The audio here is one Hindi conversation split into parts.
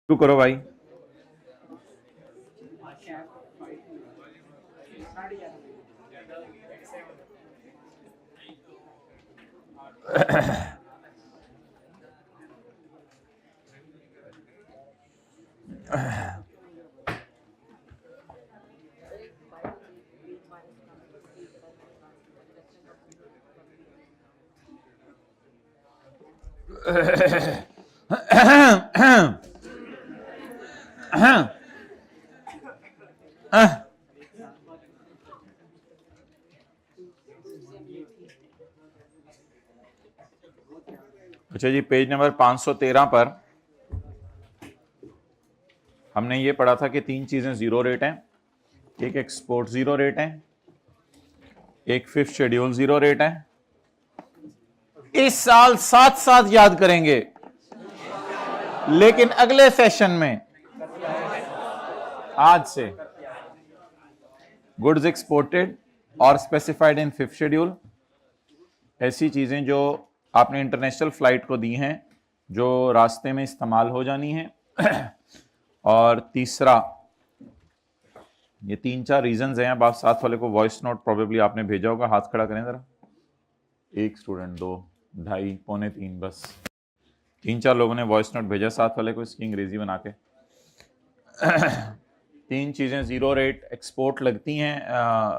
शुरू करो भाई। अच्छा जी, पेज नंबर 513 पर हमने ये पढ़ा था कि तीन चीजें जीरो रेट हैं। एक एक्सपोर्ट जीरो रेट है, एक फिफ्थ शेड्यूल जीरो रेट है। इस साल साथ साथ याद करेंगे, लेकिन अगले सेशन में आज से गुड्स एक्सपोर्टेड और स्पेसिफाइड इन फिफ्थ शेड्यूल, ऐसी चीजें जो आपने इंटरनेशनल फ्लाइट को दी हैं, जो रास्ते में इस्तेमाल हो जानी है। और तीसरा, ये तीन चार रीजंस हैं। अब आप साथ वाले को वॉइस नोट प्रोबेबली आपने भेजा होगा, हाथ खड़ा करें जरा। एक स्टूडेंट, दो, ढाई, पौने तीन, बस तीन चार लोगों ने वॉइस नोट भेजा साथ वाले को, इसकी अंग्रेजी बना के। तीन चीजें जीरो रेट एक्सपोर्ट लगती हैं,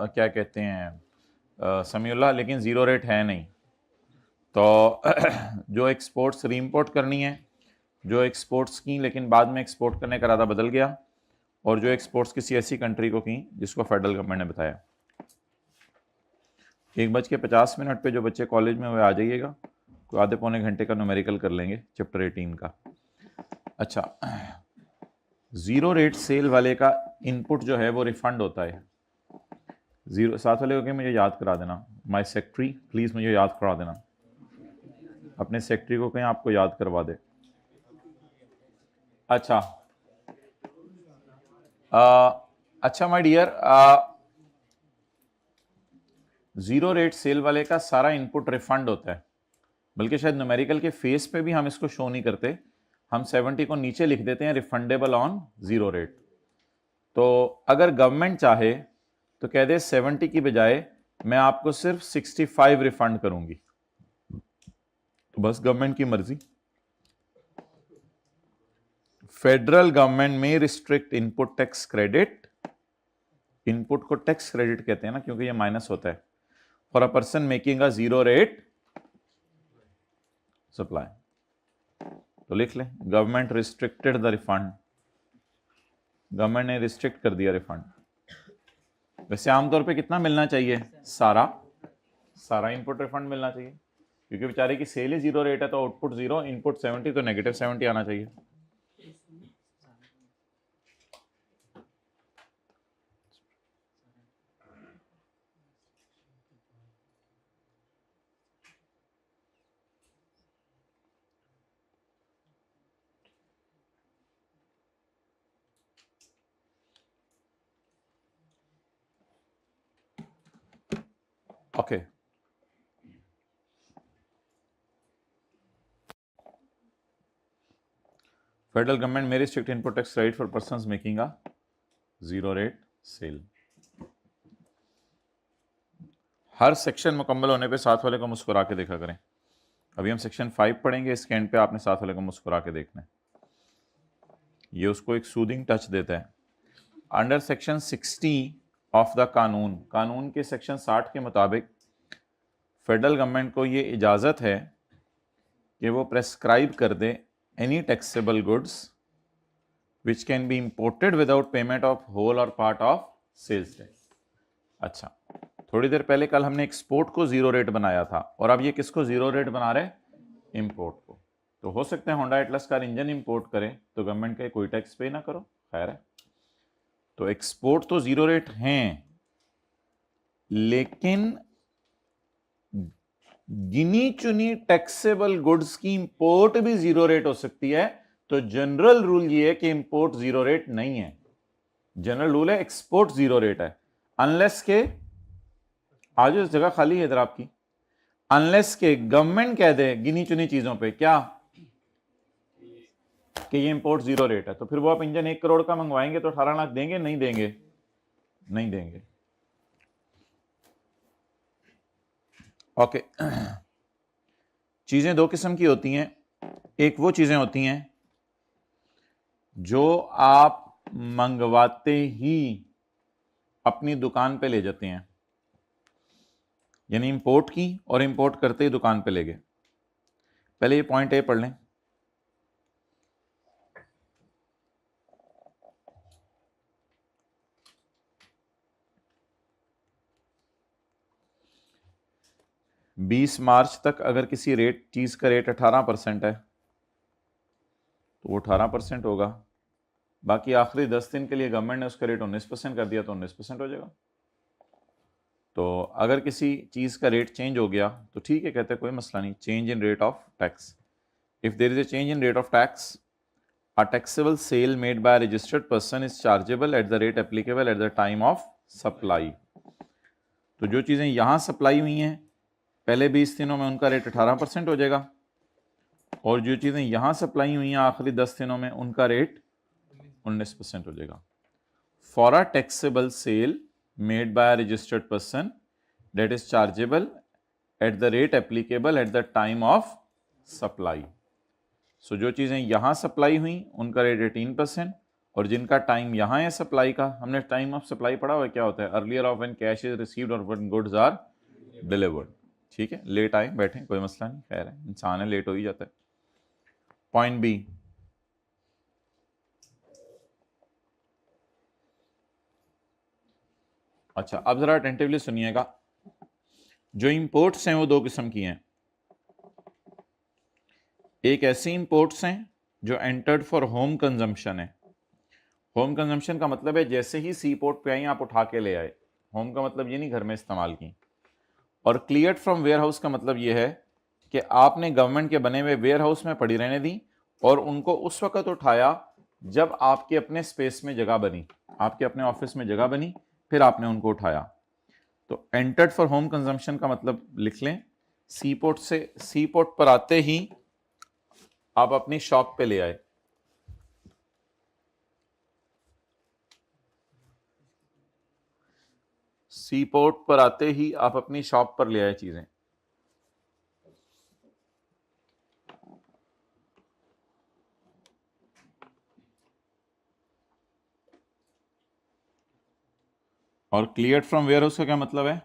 क्या कहते हैं समीउल्लाह, लेकिन जीरो रेट है नहीं। तो जो एक्सपोर्ट्स री इम्पोर्ट करनी है, जो एक्सपोर्ट्स की लेकिन बाद में एक्सपोर्ट करने का इरादा बदल गया, और जो एक्सपोर्ट्स किसी ऐसी कंट्री को की जिसको फेडरल गवर्नमेंट ने बताया। 1:50 पे जो बच्चे कॉलेज में हुए आ जाइएगा, कोई आधे पौने घंटे का न्यूमेरिकल कर लेंगे चैप्टर 18 का। अच्छा, जीरो रेट सेल वाले का इनपुट जो है वो रिफंड होता है। जीरो साथ वाले को कहें मुझे याद करा देना, माय सेक्रेटरी प्लीज मुझे याद करा देना, अपने सेक्रेटरी को कहें आपको याद करवा दे। अच्छा, अच्छा my dear, zero rate sale वाले का सारा इनपुट रिफंड होता है, बल्कि शायद न्यूमेरिकल के फेस पे भी हम इसको शो नहीं करते, हम 70 को नीचे लिख देते हैं रिफंडेबल ऑन जीरो रेट। तो अगर गवर्नमेंट चाहे तो कह दे 70 की बजाय मैं आपको सिर्फ 65 रिफंड करूंगी, तो बस गवर्नमेंट की मर्जी। फेडरल गवर्नमेंट में restrict input tax credit, input को टैक्स क्रेडिट कहते हैं ना, क्योंकि ये माइनस होता है, for a person making a zero rate supply. तो लिख लें, government restricted the refund, government ने रिस्ट्रिक्ट कर दिया रिफंड। वैसे आमतौर पे कितना मिलना चाहिए? सारा इनपुट रिफंड मिलना चाहिए, क्योंकि बेचारे की सेल ही जीरो रेट है, तो आउटपुट जीरो, इनपुट 70, तो नेगेटिव 70 आना चाहिए। ओके, फेडरल गवर्नमेंट में restrict input tax credit for persons making a zero rate sale. हर सेक्शन मुकम्मल होने पे साथ वाले को मुस्कुरा के देखा करें। अभी हम सेक्शन 5 पढ़ेंगे, इसके एंड पे आपने साथ वाले को मुस्कुरा के देखना है, ये उसको एक सूदिंग टच देता है। अंडर सेक्शन 60 ऑफ द कानून, कानून के सेक्शन 60 के मुताबिक फेडरल गवर्नमेंट को ये इजाज़त है कि वो प्रेस्क्राइब कर दे any taxable goods which can be imported without payment of whole or part of sales tax. अच्छा, थोड़ी देर पहले कल हमने एक्सपोर्ट को जीरो रेट बनाया था, और अब ये किसको जीरो रेट बना रहे? इंपोर्ट को। तो हो सकता है Honda Atlas car engine import करें तो गवर्नमेंट का कोई टैक्स पे ना करो, खैर है। तो एक्सपोर्ट तो जीरो रेट हैं, लेकिन गिनी चुनी टैक्सेबल गुड्स की इंपोर्ट भी जीरो रेट हो सकती है। तो जनरल रूल ये है कि इंपोर्ट जीरो रेट नहीं है, जनरल रूल है एक्सपोर्ट जीरो रेट है, अनलेस के आज इस जगह खाली है इधर आपकी, अनलेस के गवर्नमेंट कह दे गिनी चुनी चीजों पे क्या कि ये इंपोर्ट 0 रेट है, तो फिर वो आप इंजन 1 करोड़ का मंगवाएंगे तो 18 लाख देंगे, नहीं देंगे? नहीं देंगे। ओके। चीजें दो किस्म की होती हैं। एक वो चीजें होती हैं जो आप मंगवाते ही अपनी दुकान पे ले जाते हैं, यानी इंपोर्ट की और इंपोर्ट करते ही दुकान पे ले गए। पहले ये पॉइंट ए पढ़ लें। बीस मार्च तक अगर किसी चीज का रेट 18% है तो वो 18% होगा। बाकी आखिरी 10 दिन के लिए गवर्नमेंट ने उसका रेट 19% कर दिया तो 19% हो जाएगा। तो अगर किसी चीज का रेट चेंज हो गया तो ठीक है, कहते हैं कोई मसला नहीं, change in rate of tax. If there is a change in rate of tax, a taxable sale made by a registered person is chargeable at the rate applicable at the time of supply। तो जो चीजें यहां सप्लाई हुई हैं पहले 20 दिनों में उनका रेट 18% हो जाएगा, और जो चीजें यहां सप्लाई हुई हैं आखिरी 10 दिनों में उनका रेट 19% हो जाएगा। For a taxable sale made by a registered person that is chargeable at the rate applicable at the time of supply. So जो चीजें यहां सप्लाई हुई उनका रेट 18%, और जिनका टाइम यहां है सप्लाई का, हमने टाइम ऑफ सप्लाई पढ़ा हुआ क्या होता है, earlier of when cash is received और व्हेन गुड्स आर डिलीवर्ड। ठीक है, लेट आए बैठे कोई मसला नहीं, खैर है, इंसान है, लेट हो ही जाता है। पॉइंट बी, अच्छा अब जरा अटेंटिवली सुनिएगा। जो इंपोर्ट्स हैं वो दो किस्म की हैं। एक ऐसी इंपोर्ट्स हैं जो एंटर्ड फॉर होम कंजम्पशन है। होम कंजम्पशन का मतलब है जैसे ही सी पोर्ट पे आई आप उठा के ले आए। होम का मतलब ये नहीं घर में इस्तेमाल की। और क्लियर्ड फ्रॉम वेयर हाउस का मतलब ये है कि आपने गवर्नमेंट के बने हुए वेयर हाउस में पड़ी रहने दी और उनको उस वक्त उठाया जब आपके अपने स्पेस में जगह बनी, आपके अपने ऑफिस में जगह बनी, फिर आपने उनको उठाया। तो एंटर्ड फॉर होम कंजम्पशन का मतलब लिख लें, सी पोर्ट पर आते ही आप अपनी शॉप पे ले आए। सी पोर्ट पर आते ही आप अपनी शॉप पर ले आए चीजें। और क्लियर्ड फ्रॉम वेयर हाउस का क्या मतलब है,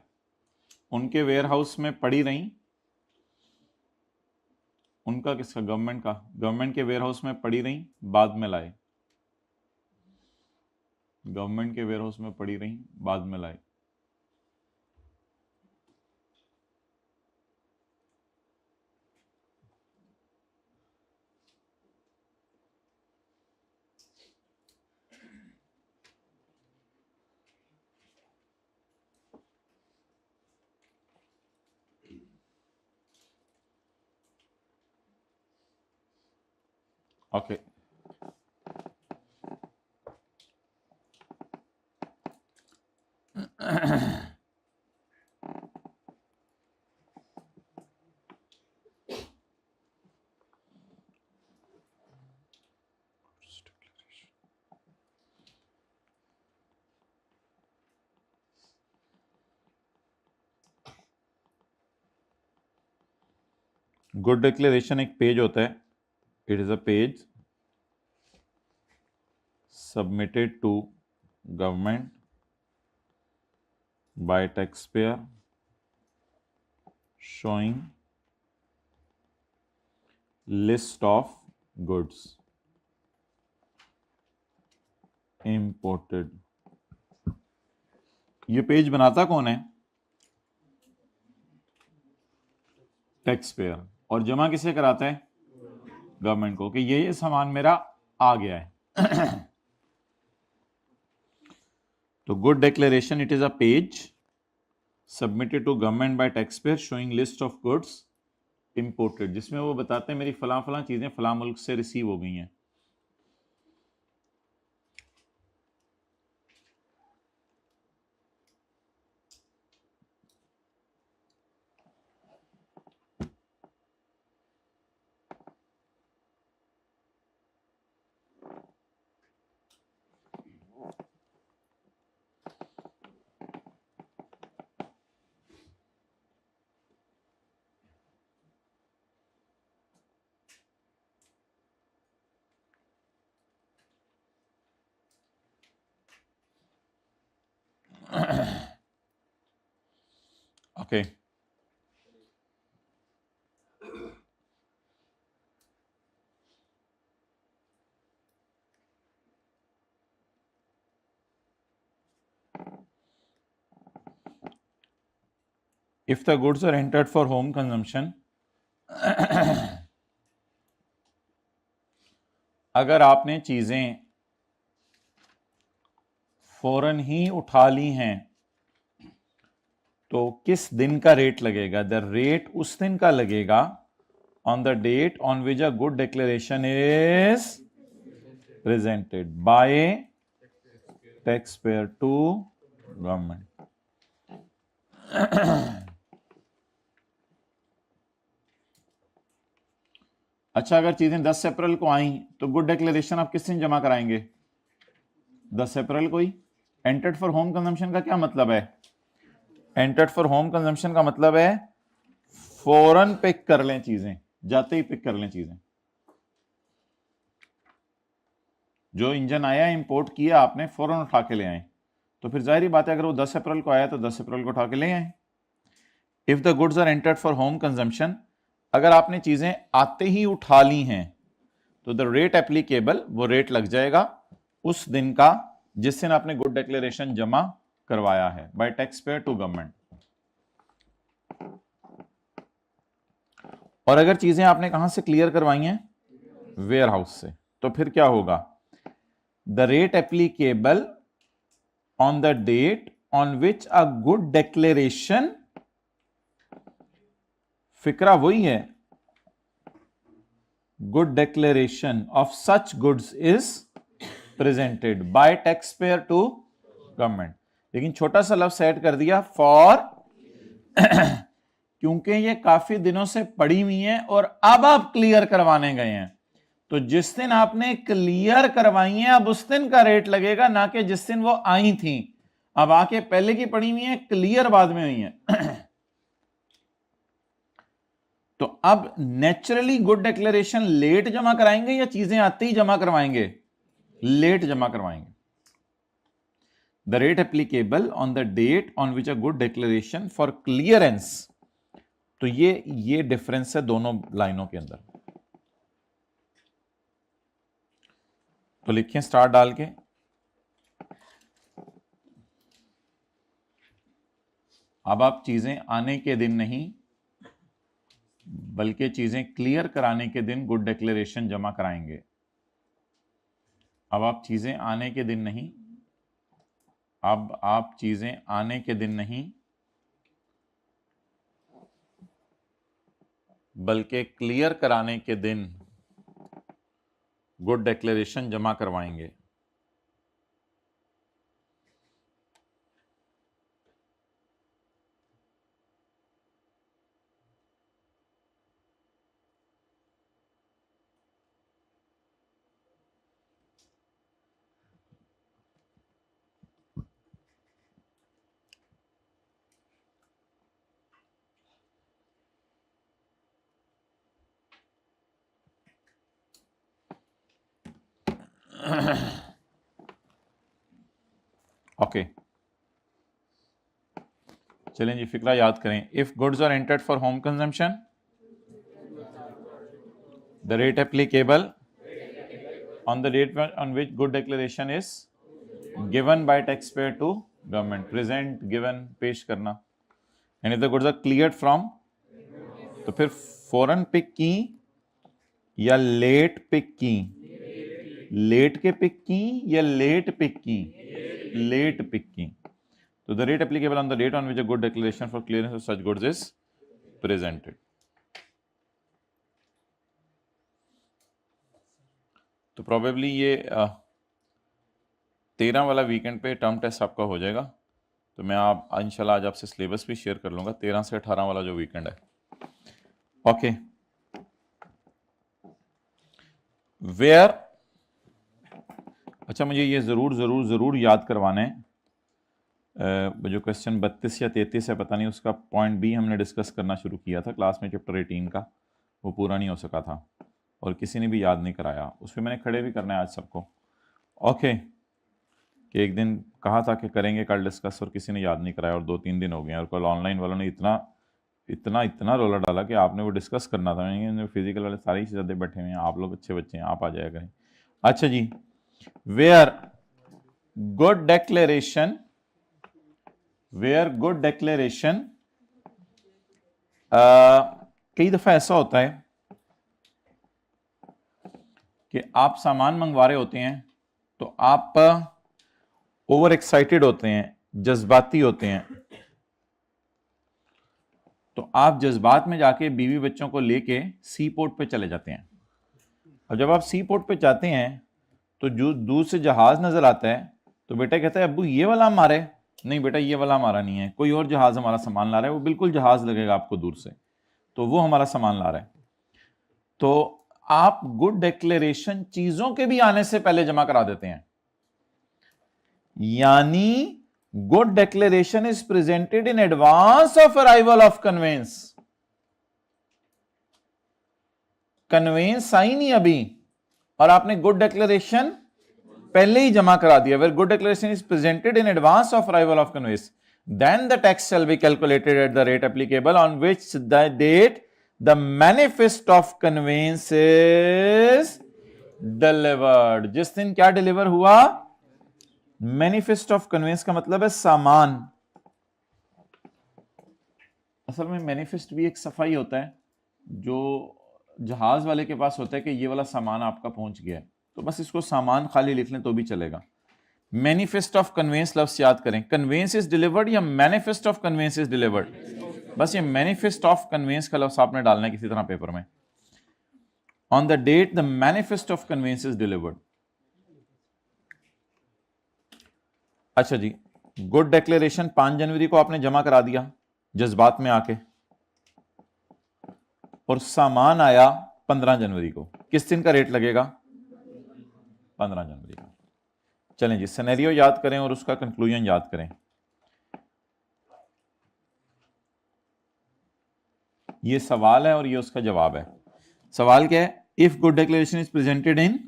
उनके वेयर हाउस में पड़ी रही, उनका किसका, गवर्नमेंट का, गवर्नमेंट के वेयर हाउस में पड़ी रही बाद में लाए, गवर्नमेंट के वेयर हाउस में पड़ी रही बाद में लाए। ओके गुड डिक्लेरेशन एक पेज होता है, it is a page submitted to government by taxpayer showing list of goods imported। ये पेज बनाता कौन है, टैक्स पेयर, और जमा किसे कराता है, गवर्नमेंट को, कि ये सामान मेरा आ गया है। तो good declaration it is a page submitted to government by taxpayer showing list of goods imported, जिसमें वो बताते हैं मेरी फलां फलां चीजें फलां मुल्क से रिसीव हो गई हैं। Okay if the goods are entered for home consumption अगर आपने चीजें फौरन ही उठा ली हैं तो किस दिन का रेट लगेगा? द रेट उस दिन का लगेगा on the date on which a good declaration is presented by taxpayer to government. अच्छा, अगर चीजें 10 अप्रैल को आई तो गुड डिक्लेरेशन आप किस दिन जमा कराएंगे? 10 अप्रैल को ही। एंटर्ड फॉर होम कंजम्पशन का क्या मतलब है? एंटर्ड फॉर होम कंजम्पशन का मतलब है फौरन पिक कर लें चीजें, जाते ही पिक कर लें चीजें। जो इंजन आया इंपोर्ट किया आपने, फौरन उठा के ले आए। तो फिर जाहिर बात है अगर वो 10 अप्रैल को आया तो 10 अप्रैल को उठा के ले आए। If the goods are entered for home consumption, अगर आपने चीजें आते ही उठा ली हैं तो द रेट एप्लीकेबल, वो रेट लग जाएगा उस दिन का जिस दिन आपने गुड डिक्लेरेशन जमा करवाया है by taxpayer to government. और अगर चीजें आपने कहां से क्लियर करवाई हैं? वेयर हाउस से। तो फिर क्या होगा? The rate applicable on the date on which a good declaration, फिक्रा वही है, good declaration of such goods is presented by taxpayer to government. लेकिन छोटा सा लफ्ज ऐड कर दिया, फॉर क्योंकि ये काफी दिनों से पड़ी हुई है और अब आप क्लियर करवाने गए हैं, तो जिस दिन आपने क्लियर करवाई है अब उस दिन का रेट लगेगा, ना कि जिस दिन वो आई थी। अब आके पहले की पड़ी हुई है, क्लियर बाद में हुई है। तो अब नेचुरली गुड डिक्लेरेशन लेट जमा कराएंगे या चीजें आते ही जमा करवाएंगे? लेट जमा करवाएंगे। The rate applicable on the date on which a good declaration for clearance. तो ये डिफरेंस है दोनों लाइनों के अंदर। तो लिखिए स्टार डाल के, अब आप चीजें आने के दिन नहीं बल्कि चीजें क्लियर कराने के दिन गुड डिक्लेरेशन जमा कराएंगे। अब आप चीजें आने के दिन नहीं, अब आप चीजें आने के दिन नहीं बल्कि क्लियर कराने के दिन गुड डिक्लेरेशन जमा करवाएंगे। ओके चलें जी, फिक्रा याद करें। If goods are entered for home consumption, the rate applicable on the date on which good declaration is given by taxpayer to government. Present, given, पेश करना। And if the goods are cleared from, तो फिर फौरन पिक की या लेट पिक की? लेट के पिक की या लेट पिक की? लेट पिक की। तो the rate applicable on the date on which a good declaration for clearance of such goods is presented. तो प्रोबेबली ये 13 वाला वीकेंड पे टर्म टेस्ट आपका हो जाएगा। तो मैं आप इंशाल्लाह आज आपसे सिलेबस भी शेयर कर लूंगा, 13 से 18 वाला जो वीकेंड है। ओके, वेयर, अच्छा मुझे ये जरूर जरूर जरूर याद करवाना है, जो क्वेश्चन 32 या 33 है पता नहीं, उसका पॉइंट बी हमने डिस्कस करना शुरू किया था क्लास में चैप्टर 18 का, वो पूरा नहीं हो सका था और किसी ने भी याद नहीं कराया। उस पर मैंने खड़े भी करना है आज सबको। ओके, कि एक दिन कहा था कि करेंगे कल डिस्कस और किसी ने याद नहीं कराया और 2-3 दिन हो गए और कल ऑनलाइन वालों ने इतना इतना इतना रोला डाला कि आपने वो डिस्कस करना था। फिजिकल वाले सारे ही ज़्यादा बैठे हुए हैं, आप लोग अच्छे बच्चे हैं, आप आ जाया करें। अच्छा जी, where good declaration, where good declaration, कई दफा ऐसा होता है कि आप सामान मंगवा रहे होते हैं तो आप ओवर एक्साइटेड होते हैं, जज्बाती होते हैं, तो आप जज्बात में जाके बीवी बच्चों को लेके सी पोर्ट पे चले जाते हैं। और जब आप सी पोर्ट पे जाते हैं तो जो दूर से जहाज नजर आता है तो बेटा कहता है अब्बू ये वाला हमारा है। नहीं बेटा ये वाला हमारा नहीं है, कोई और जहाज हमारा सामान ला रहा है, वो बिल्कुल जहाज लगेगा आपको दूर से, तो वो हमारा सामान ला रहा है। तो आप गुड डिक्लेरेशन चीजों के भी आने से पहले जमा करा देते हैं, यानी good declaration is presented in advance of arrival of conveyance. Conveyance आई नहीं अभी और आपने गुड डिक्लेरेशन पहले ही जमा करा दिया। Where good declaration is presented in advance of arrival of conveyance, then the tax shall be calculated at the rate applicable on which the date the manifest of conveyance is delivered। जिस दिन क्या डिलीवर हुआ, मैनिफेस्ट ऑफ कन्वेंस का मतलब है सामान। असल में मैनिफेस्ट भी एक सफाई होता है जो जहाज वाले के पास होता है कि ये वाला सामान आपका पहुंच गया है, तो बस इसको सामान खाली लिख लें तो भी चलेगा। मैनिफेस्ट ऑफ कन्वेंस लफ्ज याद करें, कन्वेंस इज डिलीवर्ड या manifest of conveyance is delivered, बस ये मैनिफेस्ट ऑफ कन्वेंस का लफ्ज आपने डालना है किसी तरह पेपर में। On the date the manifest of conveyance is delivered. अच्छा जी, गुड डिक्लेरेशन 5 जनवरी को आपने जमा करा दिया जज्बात में आके, और सामान आया 15 जनवरी को, किस दिन का रेट लगेगा, 15 जनवरी का। चलें जी, सिनेरियो याद करें और उसका कंक्लूजन याद करें। ये सवाल है और ये उसका जवाब है। सवाल क्या है, if good declaration is presented in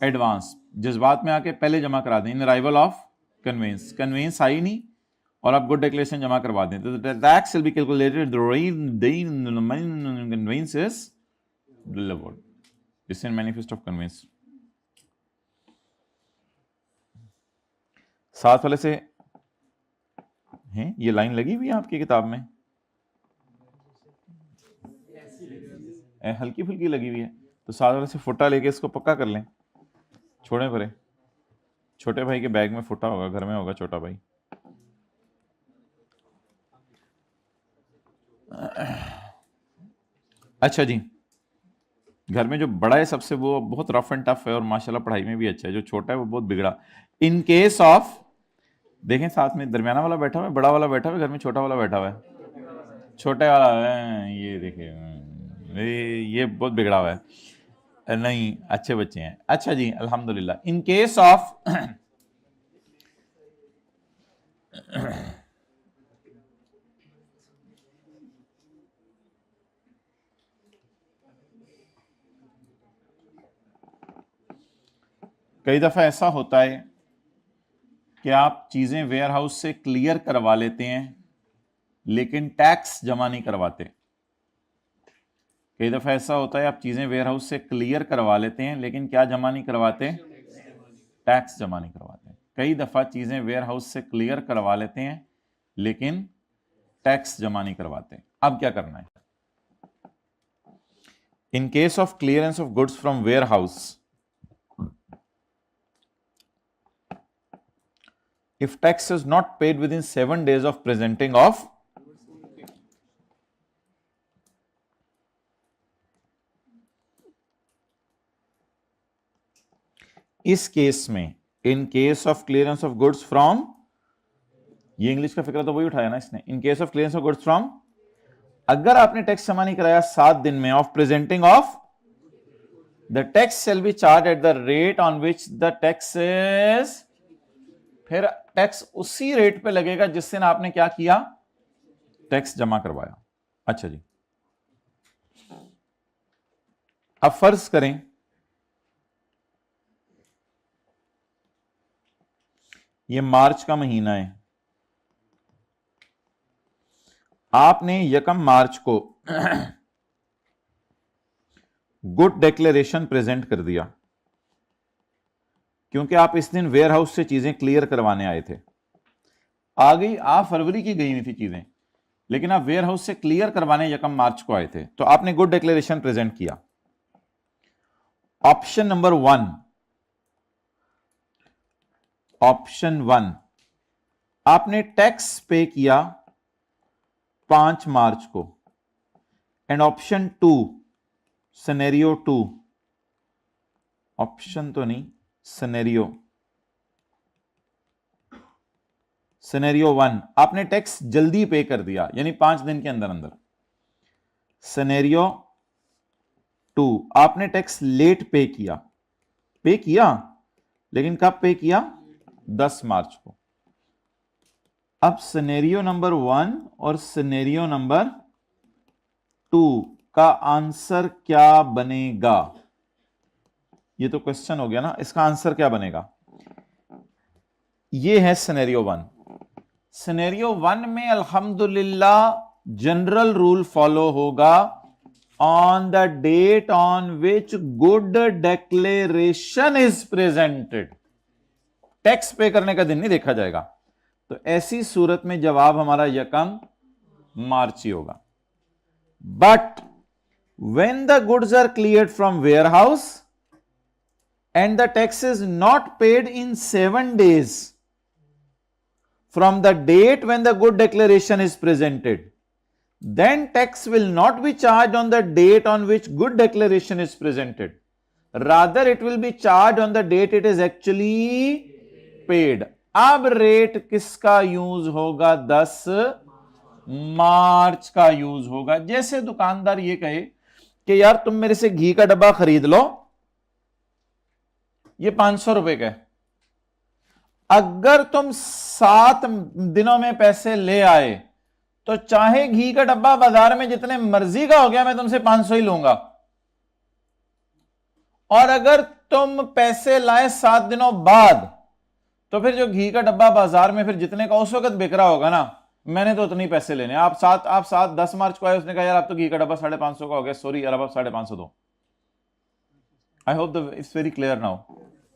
advance, जज्बात में आके पहले जमा करा दें, in arrival of conveyance, conveyance आई नहीं और आप गुड डिक्लेरेशन जमा करवा दें, तो tax will be calculated conveyance is delivered, this is manifest of conveyance. साथ वाले से हैं, ये लाइन लगी हुई है आपकी किताब में, हल्की फुल्की लगी हुई है, तो साथ वाले से फुटा लेके इसको पक्का कर लें, छोड़े परे। छोटे भाई के बैग में फुटा होगा, घर में होगा छोटा भाई। अच्छा जी, घर में जो बड़ा है सबसे वो बहुत रफ एंड टफ है और माशाल्लाह पढ़ाई में भी अच्छा है, जो छोटा है वो बहुत बिगड़ा। इन केस ऑफ, देखें साथ में दरमियाना वाला बैठा हुआ है, बड़ा वाला बैठा हुआ है, घर में छोटा वाला बैठा हुआ है, छोटे वाला है, ये देखिए ये बहुत बिगड़ा हुआ है, नहीं अच्छे बच्चे हैं। अच्छा जी, अल्हम्दुलिल्लाह। इन केस ऑफ कई दफा ऐसा होता है कि आप चीजें वेयर हाउस से क्लियर करवा लेते हैं लेकिन टैक्स जमा नहीं करवाते। कई दफा ऐसा होता है आप चीजें वेयर हाउस से क्लियर करवा लेते हैं लेकिन क्या जमा नहीं करवाते, टैक्स जमा नहीं करवाते। कई दफा चीजें वेयर हाउस से क्लियर करवा लेते हैं लेकिन टैक्स जमा नहीं करवाते। अब क्या करना है, in case of clearance of goods from warehouse, if tax is not paid within 7 days of presenting of, इस केस में इन case of clearance of goods from, ये इंग्लिश का फिक्र तो वही उठाया ना इसने, इन case of clearance of goods from, अगर आपने टैक्स जमा नहीं कराया 7 दिन में of presenting of, the tax shall be charge at the rate on which the tax is, फिर टैक्स उसी रेट पे लगेगा जिस दिन आपने क्या किया, टैक्स जमा करवाया। अच्छा जी, अब फर्ज करें ये मार्च का महीना है, आपने 1 मार्च को गुड डिक्लेरेशन प्रेजेंट कर दिया, क्योंकि आप इस दिन वेयर हाउस से चीजें क्लियर करवाने आए थे। आ गई, आप फरवरी की गई हुई थी चीजें, लेकिन आप वेयर हाउस से क्लियर करवाने 1 मार्च को आए थे, तो आपने गुड डिक्लेरेशन प्रेजेंट किया। ऑप्शन नंबर 1, ऑप्शन 1, आपने टैक्स पे किया 5 मार्च को, एंड ऑप्शन 2, सिनेरियो 2, ऑप्शन तो नहीं, सिनेरियो 1, आपने टैक्स जल्दी पे कर दिया, यानी 5 दिन के अंदर अंदर। सिनेरियो 2, आपने टैक्स लेट पे किया, लेकिन कब पे किया? 10 मार्च को। अब सिनेरियो नंबर 1 और सिनेरियो नंबर 2 का आंसर क्या बनेगा? ये तो क्वेश्चन हो गया ना, इसका आंसर क्या बनेगा? ये है सिनेरियो 1। सिनेरियो 1 में अल्हम्दुलिल्लाह जनरल रूल फॉलो होगा, on the date on which good declaration is presented. Tax pay करने का दिन नहीं देखा जाएगा, तो ऐसी सूरत में जवाब हमारा 1 मार्च ही होगा। But when the goods are cleared from warehouse and the tax is not paid in 7 days from the date when the good declaration is presented, then tax will not be charged on the date on which good declaration is presented. Rather, it will be charged on the date it is actually paid. अब रेट किसका यूज होगा? 10 मार्च का यूज होगा। जैसे दुकानदार ये कहे कि यार तुम मेरे से घी का डब्बा खरीद लो, ये 500 रुपए का है, अगर तुम 7 दिनों में पैसे ले आए तो चाहे घी का डब्बा बाजार में जितने मर्जी का हो गया, मैं तुमसे 500 ही लूंगा। और अगर तुम पैसे लाए 7 दिनों बाद, तो फिर जो घी का डब्बा बाजार में फिर जितने का उस वक्त बिक रहा होगा ना, मैंने तो उतने ही पैसे लेने। आप 10 मार्च को आए, उसने कहा यार आप तो घी का डब्बा 550 का हो गया, सॉरी यार अब आप 550 दो। I hope it's very clear now.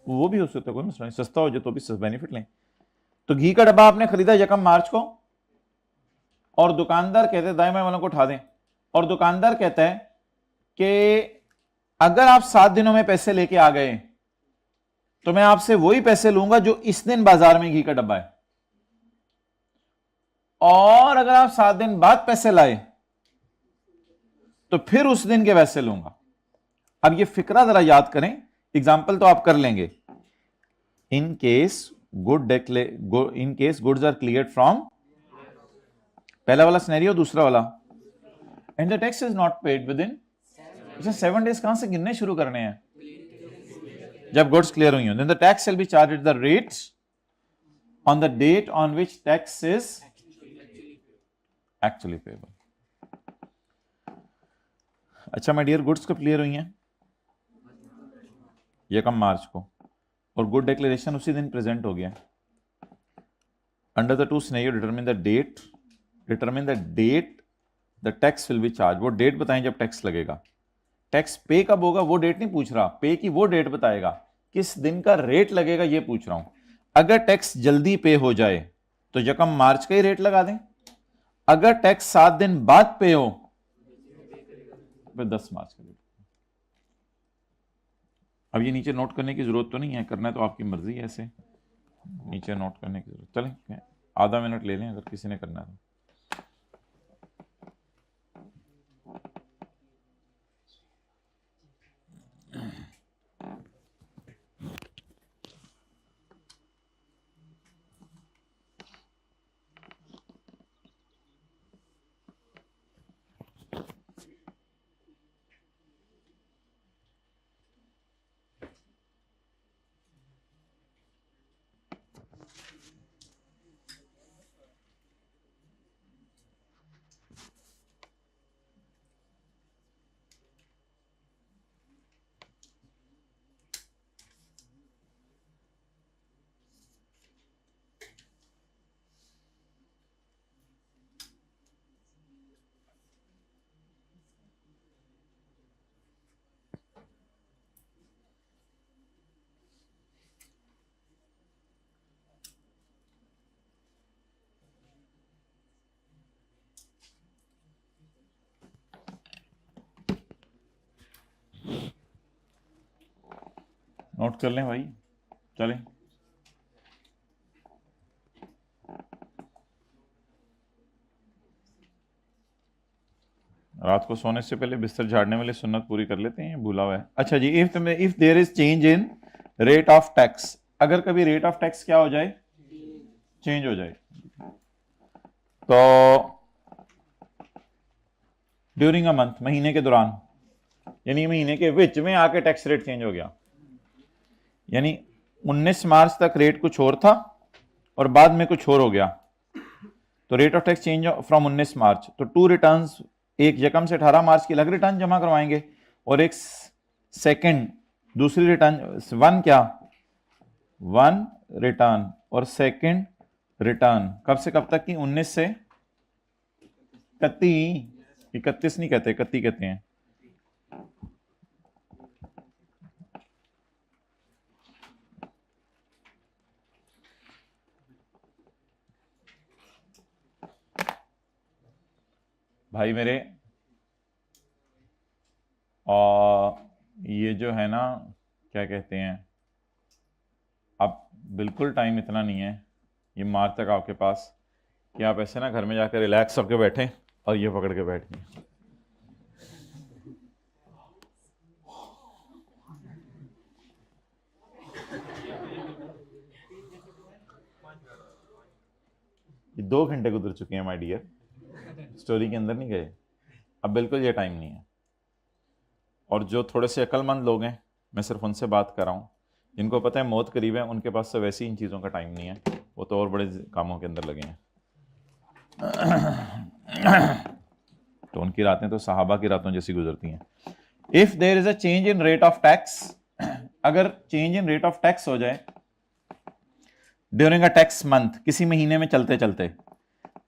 वो भी हो सकता है, कोई मसला नहीं, सस्ता हो जाए तो भी बेनिफिट लें। तो घी का डब्बा आपने खरीदा 1 मार्च को, और दुकानदार कहते हैं दाएं बाएं वालों को उठा दें, और दुकानदार कहता है कि अगर आप 7 दिनों में पैसे लेके आ गए तो मैं आपसे वही पैसे लूंगा जो इस दिन बाजार में घी का डब्बा है, और अगर आप 7 दिन बाद पैसे लाए तो फिर उस दिन के पैसे लूंगा। अब ये फिक्रा जरा याद करें, एग्जाम्पल तो आप कर लेंगे। In case goods are cleared from, पहला वाला सिनेरियो, दूसरा वाला, and the tax is not paid within. 7 days कहां से गिनने शुरू करने हैं? जब गुड्स क्लियर हुई हो, then the tax will be charged at the rate on the date on which tax is actually payable. अच्छा माय डियर, गुड्स कब क्लियर हुई हैं? 1 मार्च को, और गुड डिक्लेरेशन उसी दिन प्रेजेंट हो गया। Under the 2 scenario determine the date the tax will be charge. वो डेट बताएं जब टैक्स लगेगा। टैक्स पे कब होगा वो डेट नहीं पूछ रहा, पे की वो डेट बताएगा, किस दिन का रेट लगेगा ये पूछ रहा हूं। अगर टैक्स जल्दी पे हो जाए तो 1 मार्च का ही रेट लगा दें, अगर टैक्स 7 दिन बाद पे हो फिर 10 मार्च का रेट। अब ये नीचे नोट करने की जरूरत तो नहीं है, करना है तो आपकी मर्जी है, ऐसे नीचे नोट करने की जरूरत, चलें आधा मिनट ले लें अगर किसी ने करना है तो। नोट कर लें भाई, चलें। रात को सोने से पहले बिस्तर झाड़ने वाली सुन्नत पूरी कर लेते हैं, भूला हुआ है। अच्छा जी, if there is change in rate of tax, अगर कभी रेट ऑफ टैक्स क्या हो जाए, चेंज हो जाए, तो ड्यूरिंग अ मंथ, महीने के दौरान, यानी महीने के विच में आके टैक्स रेट चेंज हो गया, यानी 19 मार्च तक रेट कुछ और था और बाद में कुछ और हो गया, तो rate of tax change from 19 मार्च, तो 2 रिटर्न्स, एक यकम से 18 मार्च की अलग रिटर्न जमा करवाएंगे और एक सेकंड दूसरी रिटर्न, वन रिटर्न और सेकंड रिटर्न कब से कब तक की, 19 से 31 नहीं कहते, 31 कहते हैं। भाई मेरे, और ये जो है ना, क्या कहते हैं, अब बिल्कुल टाइम इतना नहीं है ये मार्च तक आपके पास कि आप ऐसे ना घर में जाकर रिलैक्स होकर बैठें और ये पकड़ के बैठ गए। ये 2 घंटे गुजर चुके हैं माय डियर, स्टोरी के अंदर नहीं गए, अब बिल्कुल ये टाइम नहीं है। और जो थोड़े से अक्लमंद लोग हैं, मैं सिर्फ उनसे बात कर रहा हूँ, जिनको पता है मौत करीब है, उनके पास तो वैसे ही इन चीज़ों का टाइम नहीं है, वो तो और बड़े कामों के अंदर लगे हैं। तो उनकी रातें तो सहाबा की रातों जैसी गुजरती हैं। If there is a change in rate of tax, अगर change in rate of tax हो जाए ड्यूरिंग अ टैक्स मंथ, किसी महीने में चलते चलते,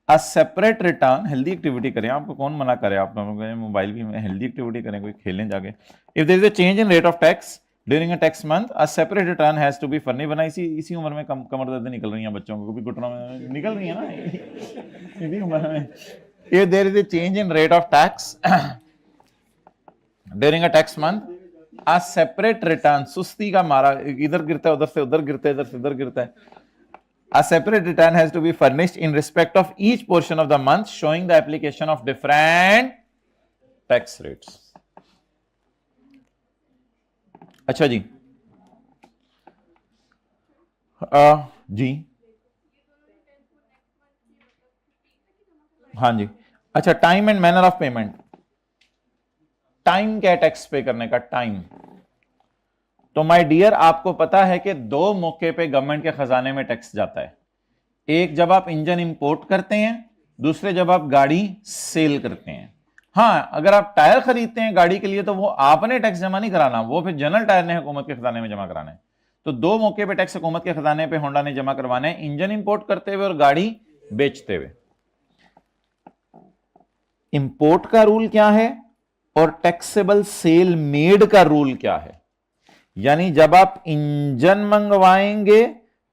अ सेपरेट रिटर्न, हेल्दी एक्टिविटी करें, आपको कौन मना करे, आप मोबाइल की हेल्दी एक्टिविटी करें, कोई खेलने जाके। If there is a change in rate of tax during a tax month, a separate return has to be furnished. बना इसी उम्र में कमर दर्द निकल रही है बच्चों को, भी घुटनों में निकल रही है ना इसी उम्र में। If there is a change in rate of tax during a tax month, a separate return, सुस्ती का मारा, इधर गिरता है, उधर से उधर गिरता है, इधर से उधर गिरता है, a separate return has to be furnished in respect of each portion of the month showing the application of different tax rates. अच्छा जी, जी हाँ जी, अच्छा, time and manner of payment, time क्या है टैक्स पे करने का, टाइम। तो माय डियर, आपको पता है कि 2 मौके पे गवर्नमेंट के खजाने में टैक्स जाता है, एक जब आप इंजन इंपोर्ट करते हैं, दूसरे जब आप गाड़ी सेल करते हैं। हाँ, अगर आप टायर खरीदते हैं गाड़ी के लिए तो वो आपने टैक्स जमा नहीं कराना, वो फिर जनरल टायर ने हुकूमत के खजाने में जमा कराना है। तो 2 मौके पे टैक्स हुकूमत के खजाने पे होंडा ने जमा करवाना है, इंजन इंपोर्ट करते हुए और गाड़ी बेचते हुए। इंपोर्ट का रूल क्या है और टैक्सेबल सेल मेड का रूल क्या है, यानी जब आप इंजन मंगवाएंगे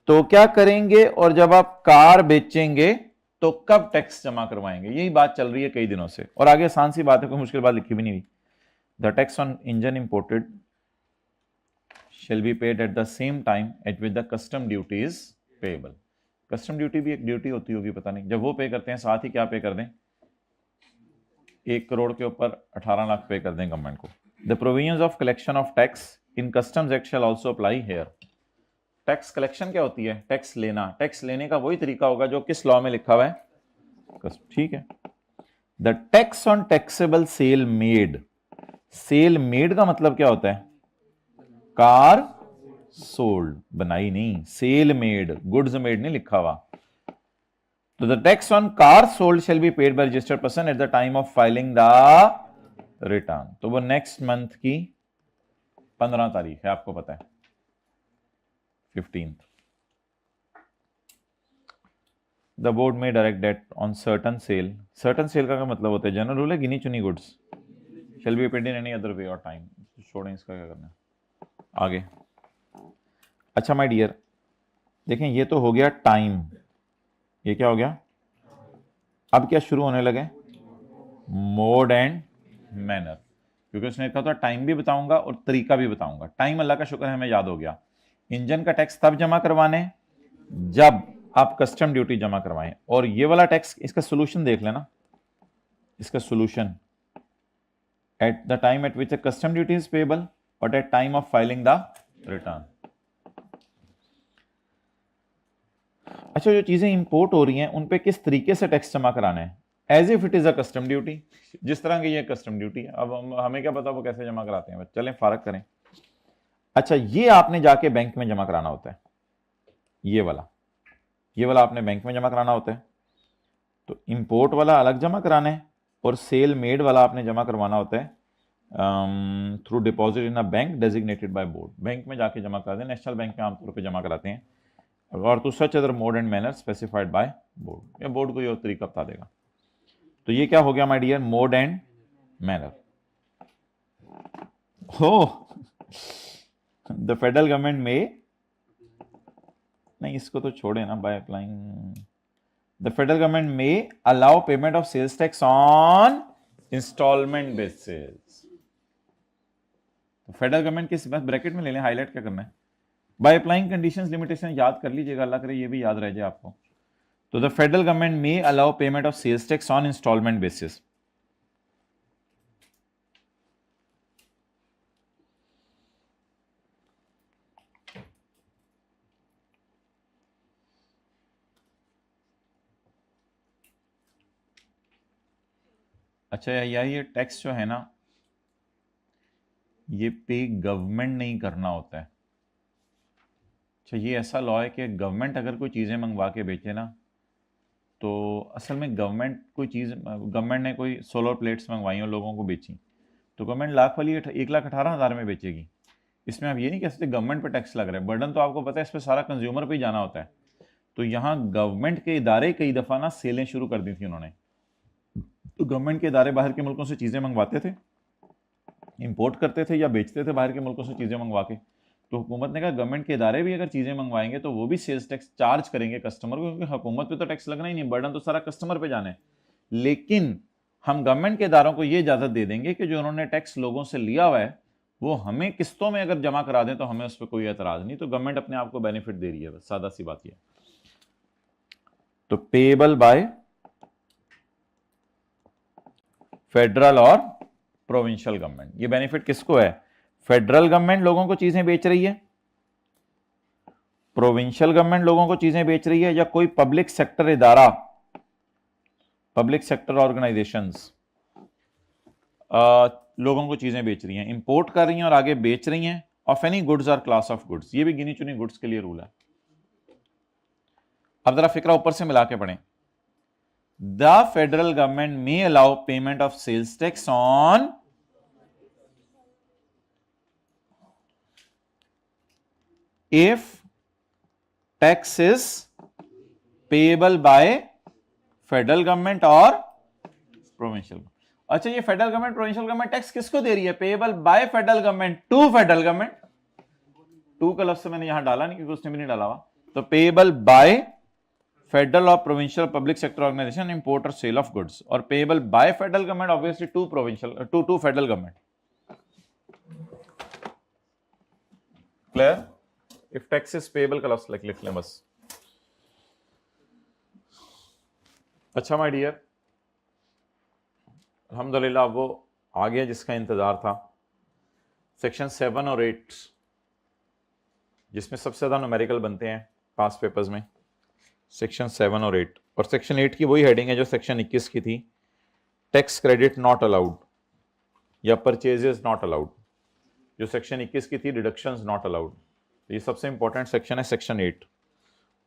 तो क्या करेंगे और जब आप कार बेचेंगे तो कब टैक्स जमा करवाएंगे, यही बात चल रही है कई दिनों से। और आगे आसान सी बात है, कोई मुश्किल बात लिखी भी नहीं हुई। The tax on engine imported shall be paid at the same time eight which the custom duty is payable. Custom duty भी एक ड्यूटी होती होगी, पता नहीं, जब वो पे करते हैं साथ ही क्या पे कर दें, 1 करोड़ के ऊपर 18 लाख पे कर दें गवर्नमेंट को। The provisions of collection of tax in customs act shall also apply here. Tax collection क्या होती है, टैक्स लेना, टैक्स लेने का वही तरीका होगा जो किस लॉ में लिखा हुआ है, ठीक है। The tax on taxable sale made, sale made का मतलब क्या होता है, कार सोल्ड, बनाई नहीं, सेल मेड, गुड्स मेड नहीं लिखा हुआ। तो the tax on car sold shall be paid by registered person at the time of filing the return. तो वो नेक्स्ट मंथ की 15 तारीख है, आपको पता है 15th। द बोर्ड में direct date on certain sale, certain sale का क्या मतलब होता है, जनरल रूल है, गिनी चुनी goods shall be paid in any other way और टाइम। छोड़ें, इसका क्या करना है आगे। अच्छा माय डियर, देखें ये तो हो गया टाइम, ये क्या हो गया, अब क्या शुरू होने लगे, मोड एंड मैनर। क्योंकि उसने कहा था टाइम भी बताऊंगा और तरीका भी बताऊंगा। टाइम अल्लाह का शुक्र है हमें याद हो गया। इंजन का टैक्स तब जमा करवाने जब आप कस्टम ड्यूटी जमा करवाएं। और ये वाला टैक्स, इसका सोल्यूशन देख लेना, इसका solution eight the time eight which custom duty is payable but at time of filing the return. अच्छा, जो चीजें इंपोर्ट हो रही हैं उन पे किस तरीके से टैक्स जमा कराना है? As if it is a custom duty, जिस तरह की ये कस्टम ड्यूटी है। अब हमें क्या पता वो कैसे जमा कराते हैं, चलें फारक करें। अच्छा, ये आपने जाके बैंक में जमा कराना होता है, ये वाला आपने बैंक में जमा कराना होता है। तो इंपोर्ट वाला अलग जमा कराना है और सेल मेड वाला आपने जमा करवाना होता है through deposit in a bank designated by board. Bank में जाके जमा कराते हैं, नेशनल बैंक में आमतौर पर जमा कराते हैं, और to such other mode and manner specified by board, या बोर्ड को ये और तरीका बता देगा। तो ये क्या हो गया my dear? Mode and manner. हो द फेडरल गवर्नमेंट में, नहीं इसको तो छोड़े ना, by applying the federal government में allow payment of sales tax on instalment basis. Federal government किस बस ब्रैकेट में ले लें, हाईलाइट क्या करना है? बाय अप्लाइंग कंडीशंस लिमिटेशन याद कर लीजिएगा, अल्लाह करे ये भी याद रह जाए आपको। तो द फेडरल गवर्नमेंट में allow payment of sales tax on instalment basis. अच्छा, ये टैक्स जो है ना, ये पे गवर्नमेंट नहीं करना होता है। अच्छा, ये ऐसा लॉ है कि गवर्नमेंट अगर कोई चीज़ें मंगवा के बेचे ना, तो असल में गवर्नमेंट ने कोई सोलर प्लेट्स मंगवाई और लोगों को बेची, तो गवर्नमेंट लाख वाली 1,18,000 में बेचेगी। इसमें आप ये नहीं कह सकते गवर्नमेंट पे टैक्स लग रहा है, बर्डन तो आपको पता है इस पर सारा कंज्यूमर पे ही जाना होता है। तो यहाँ गवर्नमेंट के इदारे कई दफ़ा ना सेलें शुरू कर दी थी उन्होंने। तो गवर्नमेंट के इदारे बाहर के मुल्कों से चीज़ें मंगवाते थे, इंपोर्ट करते थे या बेचते थे बाहर के मुल्कों से चीज़ें मंगवा के। तो हुकूमत ने कहा गवर्नमेंट के इदारे भी अगर चीज़ें मंगवाएंगे तो वो भी सेल्स टैक्स चार्ज करेंगे कस्टमर को, क्योंकि हुकूमत पे तो टैक्स लगना ही नहीं, बर्डन तो सारा कस्टमर पे जाना है। लेकिन हम गवर्नमेंट के इदारों को ये इजाज़त दे देंगे कि जो उन्होंने टैक्स लोगों से लिया हुआ है वो हमें किस्तों में अगर जमा करा दें तो हमें उस पर कोई एतराज़ नहीं। तो गवर्नमेंट अपने आप को बेनिफिट दे रही है, बस सादा सी बात यह। तो पेएबल बाय फेडरल और प्रोविंशियल गवर्नमेंट, ये बेनिफिट किसको है? फेडरल गवर्नमेंट लोगों को चीजें बेच रही है, प्रोविंशियल गवर्नमेंट लोगों को चीजें बेच रही है, या कोई पब्लिक सेक्टर इदारा, पब्लिक सेक्टर ऑर्गेनाइजेशंस लोगों को चीजें बेच रही हैं, इंपोर्ट कर रही हैं और आगे बेच रही हैं, ऑफ एनी गुड्स और क्लास ऑफ गुड्स। ये भी गिनी चुनी गुड्स के लिए रूल है। अब जरा फिक्रा ऊपर से मिला के पढ़ें। The federal government may allow payment of sales tax on if tax is payable by federal government और प्रोविंशियल। अच्छा, ये federal government provincial government tax किसको दे रही है? Payable by federal government to federal government. To का लफ्ज मैंने यहां डाला नहीं क्योंकि उसने भी नहीं डाला हुआ। तो पेएबल बाय फेडरल और provincial public sector organisation import और सेल ऑफ गुड्स, और payable by federal government obviously to provincial to federal government. Clear? If tax is payable का लफ्ज लिख लें बस। अच्छा माय डियर, अल्हम्दुलिल्लाह वो आ गया जिसका इंतजार था। सेक्शन 7 और 8 जिसमें सबसे ज्यादा न्यूमेरिकल बनते हैं पास पेपर्स में, सेक्शन 7 और 8। और सेक्शन 8 की वही हेडिंग है जो सेक्शन 21 की थी, टैक्स क्रेडिट नॉट अलाउड या परचेजेस नॉट अलाउड। जो सेक्शन 21 की थी डिडक्शंस नॉट अलाउड। तो ये सबसे इंपॉर्टेंट सेक्शन है सेक्शन 8,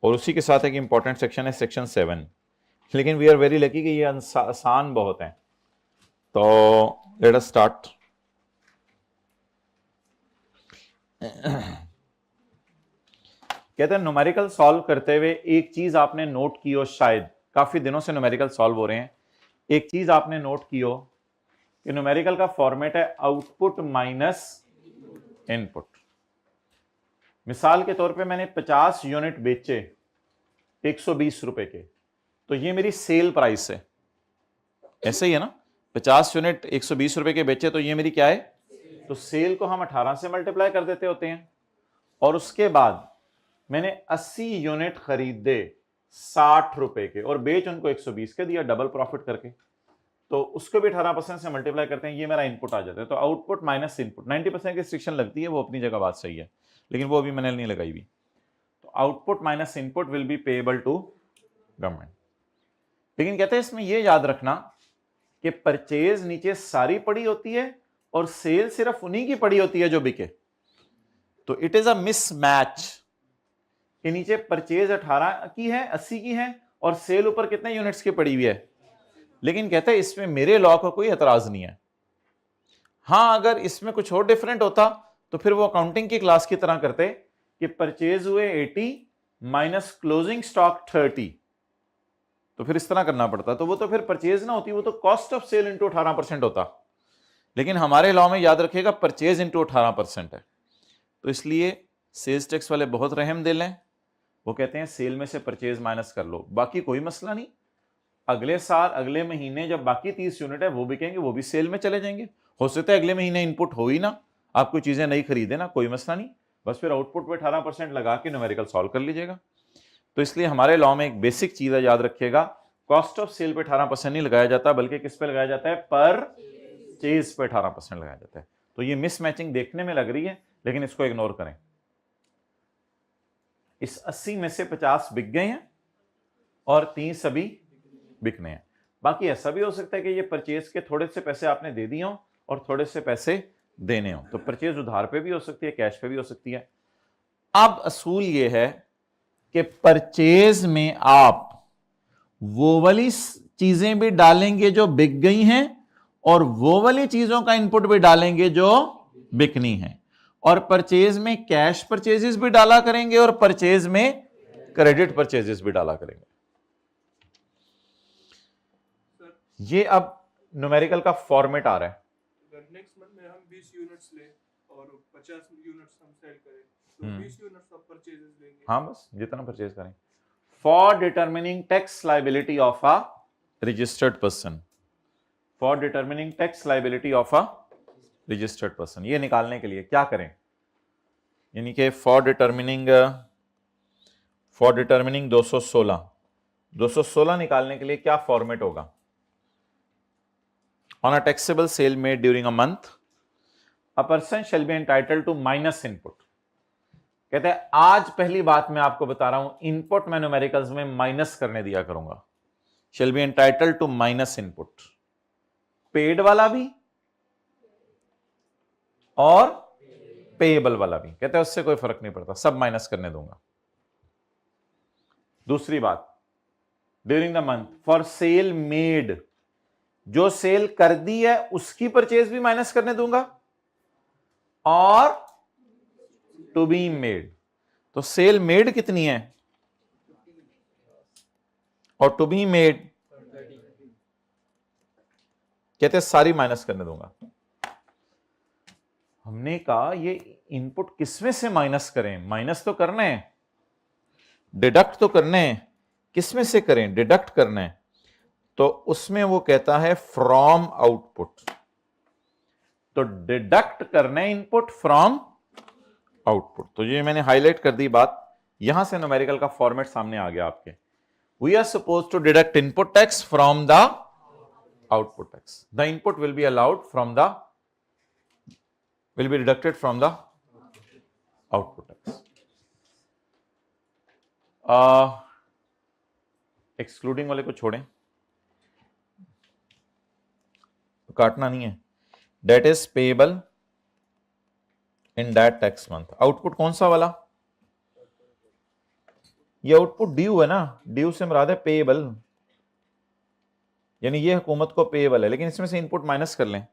और उसी के साथ एक इंपॉर्टेंट सेक्शन है सेक्शन 7। लेकिन वी आर वेरी लकी कि ये आसान बहुत है। तो लेट अस स्टार्ट। कहते हैं न्यूमेरिकल सॉल्व करते हुए एक चीज आपने नोट की हो, शायद काफी दिनों से न्यूमेरिकल सॉल्व हो रहे हैं, एक चीज आपने नोट की हो कि न्यूमेरिकल का फॉर्मेट है आउटपुट माइनस इनपुट। मिसाल के तौर पे मैंने 50 यूनिट बेचे 120 रुपए के, तो ये मेरी सेल प्राइस है, ऐसे ही है ना। 50 यूनिट 120 रुपए के बेचे तो ये मेरी क्या है, तो सेल को हम 18 से मल्टीप्लाई कर देते होते हैं, और उसके बाद मैंने 80 यूनिट खरीदे 60 रुपए के और बेच उनको 120 के दिया डबल प्रॉफिट करके, तो उसको भी 18% से मल्टीप्लाई करते हैं, ये मेरा इनपुट आ जाता है। तो आउटपुट माइनस इनपुट, 90% की रिस्ट्रिक्शन लगती है, वो अपनी जगह बात सही है, लेकिन वो अभी मैंने नहीं लगाई हुई। तो output minus input will be payable to government. लेकिन कहते हैं इसमें ये याद रखना कि परचेज नीचे सारी पड़ी होती है और सेल सिर्फ उन्हीं की पड़ी होती है जो बिके। तो इट इज अ मिसमैच कि नीचे परचेज 18 की है, 80 की है, और सेल ऊपर कितने यूनिट्स की पड़ी हुई है। लेकिन कहते हैं इसमें मेरे लॉ का कोई एतराज नहीं है। हां, अगर इसमें कुछ और डिफरेंट होता तो फिर वो अकाउंटिंग की क्लास की तरह करते कि परचेज हुए 80 माइनस क्लोजिंग स्टॉक 30, तो फिर इस तरह करना पड़ता, तो वो तो फिर परचेज ना होती, वो तो कॉस्ट ऑफ सेल इंटू 18% होता। लेकिन हमारे लॉ में याद रखिएगा परचेज इंटू 18% है। तो इसलिए सेल्स टैक्स वाले बहुत रहम दिल हैं, वो कहते हैं सेल में से परचेज माइनस कर लो, बाकी कोई मसला नहीं, अगले साल अगले महीने जब बाकी 30 यूनिट है वो बिकेंगे, वो भी सेल में चले जाएंगे। हो सकता है अगले महीने इनपुट हो ही ना, आप कोई चीजें नहीं खरीदे ना, कोई मसला नहीं, बस फिर आउटपुट पे 18% लगा के न्यूमेरिकल सॉल्व कर लीजिएगा। तो इसलिए हमारे लॉ में एक बेसिक चीज है, याद रखिएगा, कॉस्ट ऑफ सेल पे 18% नहीं लगाया जाता, बल्कि किस पे लगाया जाता है, परचेज पे 18% लगाया जाता है। तो ये मिसमैचिंग देखने में लग रही है, लेकिन इसको इग्नोर करें। इस 80 में से 50 बिक गए हैं और 30 अभी बिकने हैं। बाकी ऐसा भी हो सकता है कि ये परचेज के थोड़े से पैसे आपने दे दिए हो और थोड़े से पैसे देने हो, तो परचेज उधार पे भी हो सकती है, कैश पे भी हो सकती है। अब असूल ये है कि परचेज में आप वो वाली चीजें भी डालेंगे जो बिक गई हैं और वो वाली चीजों का इनपुट भी डालेंगे जो बिकनी है, और परचेज में कैश परचेजेस भी डाला करेंगे और परचेज में क्रेडिट परचेजेस भी डाला करेंगे। ये अब न्यूमेरिकल का फॉर्मेट आ रहा है। अगर नेक्स्ट मंथ में हम 20 यूनिट्स ले और 50 यूनिट्स हम सेल करें तो 20 यूनिट्स ऑफ परचेजेस लेंगे। हाँ, बस जितना परचेज करें। For determining tax liability of a registered person, for determining tax liability of a registered person, ये निकालने के लिए क्या करें, यानी कि फॉर डिटरमिनिंग 216 निकालने के लिए क्या फॉर्मेट होगा। On a taxable sale made during a month, a person shall be entitled to minus input। कहते हैं आज पहली बात मैं आपको बता रहा हूं, इनपुट मैं न्यूमेरिकल्स में माइनस करने दिया करूंगा। shall be entitled to minus input, paid वाला भी और पेएबल वाला भी। कहते हैं उससे कोई फर्क नहीं पड़ता, सब माइनस करने दूंगा। दूसरी बात, during the month for sale made, जो सेल कर दी है उसकी परचेज भी माइनस करने दूंगा, और टू बी मेड, तो सेल मेड कितनी है और टू बी मेड कहते हैं सारी माइनस करने दूंगा। हमने कहा ये इनपुट किसमें से माइनस करें, माइनस तो करना है, डिडक्ट तो करने हैं, किसमें से करें, डिडक्ट करना है, तो उसमें वो कहता है फ्रॉम आउटपुट, तो डिडक्ट करने इनपुट फ्रॉम आउटपुट। तो ये मैंने हाईलाइट कर दी बात, यहां से न्यूमेरिकल का फॉर्मेट सामने आ गया आपके। We are suppose to deduct input tax from the output tax, the input will be allowed from the will be deducted from the output tax. Excluding वाले को छोड़ें, तो काटना नहीं है। Date is payable in that tax month. Output कौन सा वाला, ये आउटपुट ड्यू है ना, ड्यू से मुराद है पेएबल, यानी ये हुकूमत को पेएबल है, लेकिन इसमें से इनपुट माइनस कर लें,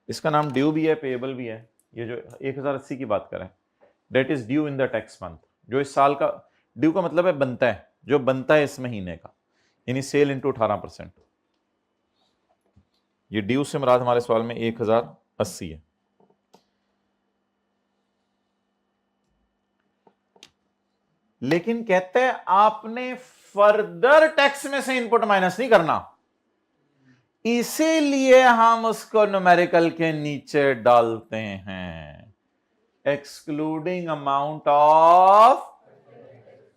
इसका नाम ड्यू भी है पेएबल भी है। ये जो 1080 की बात करें, date is due in the tax month, जो इस साल का, ड्यू का मतलब है बनता है, जो बनता है इस महीने का, यानी सेल इंटू 18%। ये ड्यू से मुराद हमारे सवाल में 1080 है। लेकिन कहते हैं आपने फर्दर टैक्स में से इनपुट माइनस नहीं करना, इसीलिए हम उसको न्यूमेरिकल के नीचे डालते हैं, एक्सक्लूडिंग अमाउंट ऑफ।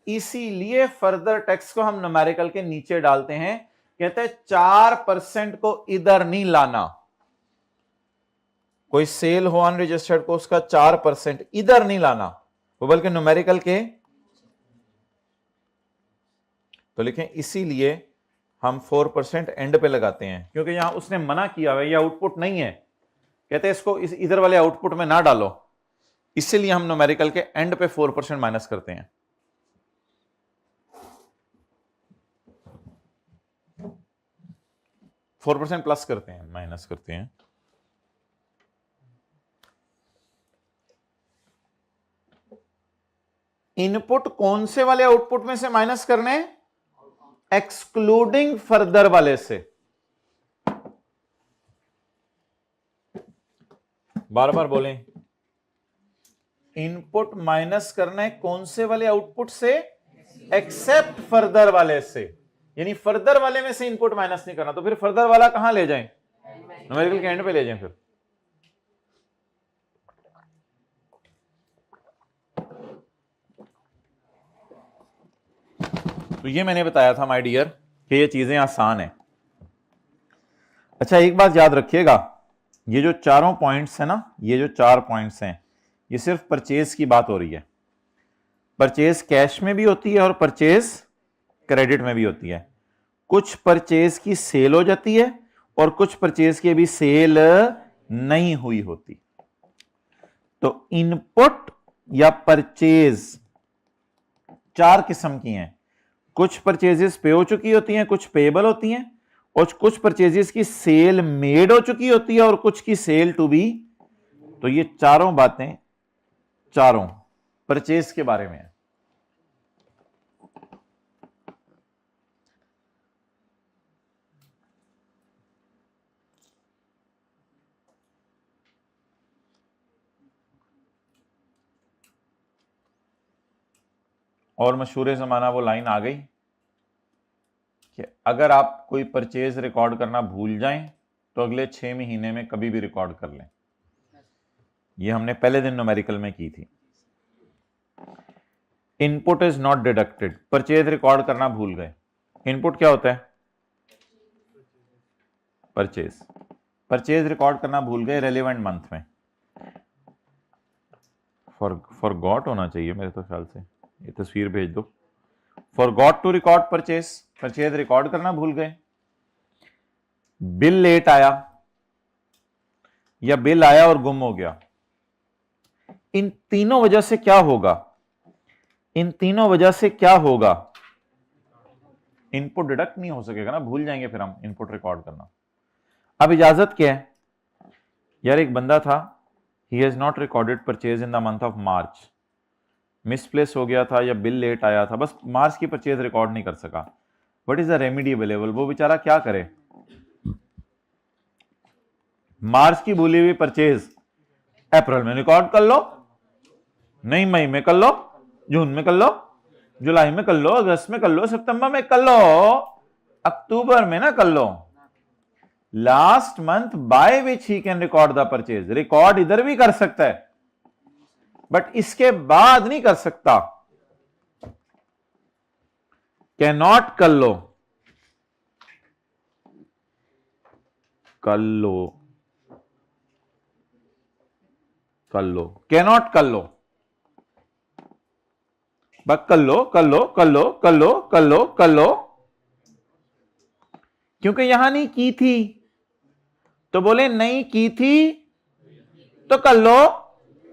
इसीलिए फर्दर टैक्स को हम न्यूमेरिकल के नीचे डालते हैं। कहते हैं 4% को इधर नहीं लाना। कोई सेल हो अनरजिस्टर्ड को, उसका 4% इधर नहीं लाना, वो बल्कि न्यूमेरिकल के। तो लिखें इसीलिए हम 4% एंड पे लगाते हैं, क्योंकि यहां उसने मना किया है, ये आउटपुट नहीं है। कहते हैं इसको इधर वाले आउटपुट में ना डालो, इसीलिए हम न्यूमेरिकल के एंड पे 4% माइनस करते हैं। 4% प्लस करते हैं, माइनस करते हैं। इनपुट कौन से वाले आउटपुट में से माइनस करने? एक्सक्लूडिंग फर्दर वाले से। बार बार बोलें, इनपुट माइनस करना है कौन से वाले आउटपुट से? एक्सेप्ट फर्दर वाले से। यानी फर्दर वाले में से इनपुट माइनस नहीं करना। तो फिर फर्दर वाला कहां ले जाएं? न्यूमेरिकल के एंड पे ले जाएं। फिर तो ये मैंने बताया था माय डियर कि ये चीजें आसान है। अच्छा, एक बात याद रखिएगा, ये जो चारों पॉइंट्स है ना, ये जो 4 पॉइंट्स हैं, ये सिर्फ परचेज की बात हो रही है। परचेज कैश में भी होती है और परचेज क्रेडिट में भी होती है। कुछ परचेज की सेल हो जाती है और कुछ परचेज की भी सेल नहीं हुई होती। तो इनपुट या परचेज 4 किस्म की हैं। कुछ परचेजेस पे हो चुकी होती हैं, कुछ पेएबल होती हैं, और कुछ परचेजेस की सेल मेड हो चुकी होती है और कुछ की सेल टू बी। तो ये चारों बातें चारों परचेज के बारे में है। और मशहूर जमाना वो लाइन आ गई कि अगर आप कोई परचेज रिकॉर्ड करना भूल जाएं तो अगले 6 महीने में कभी भी रिकॉर्ड कर लें। ये हमने पहले दिन न्यूमेरिकल में की थी। Input is not deducted, purchase record करना भूल गए। इनपुट क्या होता है? परचेज। परचेज रिकॉर्ड करना भूल गए रेलेवेंट मंथ में। फॉरगॉट होना चाहिए मेरे तो ख्याल से, ये तस्वीर भेज दो। Forgot to record purchase, purchase record करना भूल गए। बिल लेट आया या बिल आया और गुम हो गया। इन तीनों वजह से क्या होगा? इन तीनों वजह से क्या होगा? इनपुट डिडक्ट नहीं हो सकेगा ना, भूल जाएंगे फिर हम इनपुट रिकॉर्ड करना। अब इजाजत क्या है? यार एक बंदा था, he has not recorded purchase in the month of March, misplace हो गया था या बिल लेट आया था, बस मार्च की परचेज रिकॉर्ड नहीं कर सका। What is the remedy available? वो बेचारा क्या करे? मार्च की भूली हुई परचेज अप्रैल में रिकॉर्ड कर लो, नहीं मई में कर लो, जून में कर लो, जुलाई में कर लो, अगस्त में कर लो, सितंबर में कर लो, अक्टूबर में ना कर लो। Last month by which he can record the purchase. Record इधर भी कर सकता है बट इसके बाद नहीं कर सकता। कैनॉट कर लो, कर लो, कर लो, कैनॉट कर लो, बस कर लो, कर लो, कर लो, कर लो, कर लो, कर लो। क्योंकि यहां नहीं की थी, तो बोले नहीं की थी तो कर लो,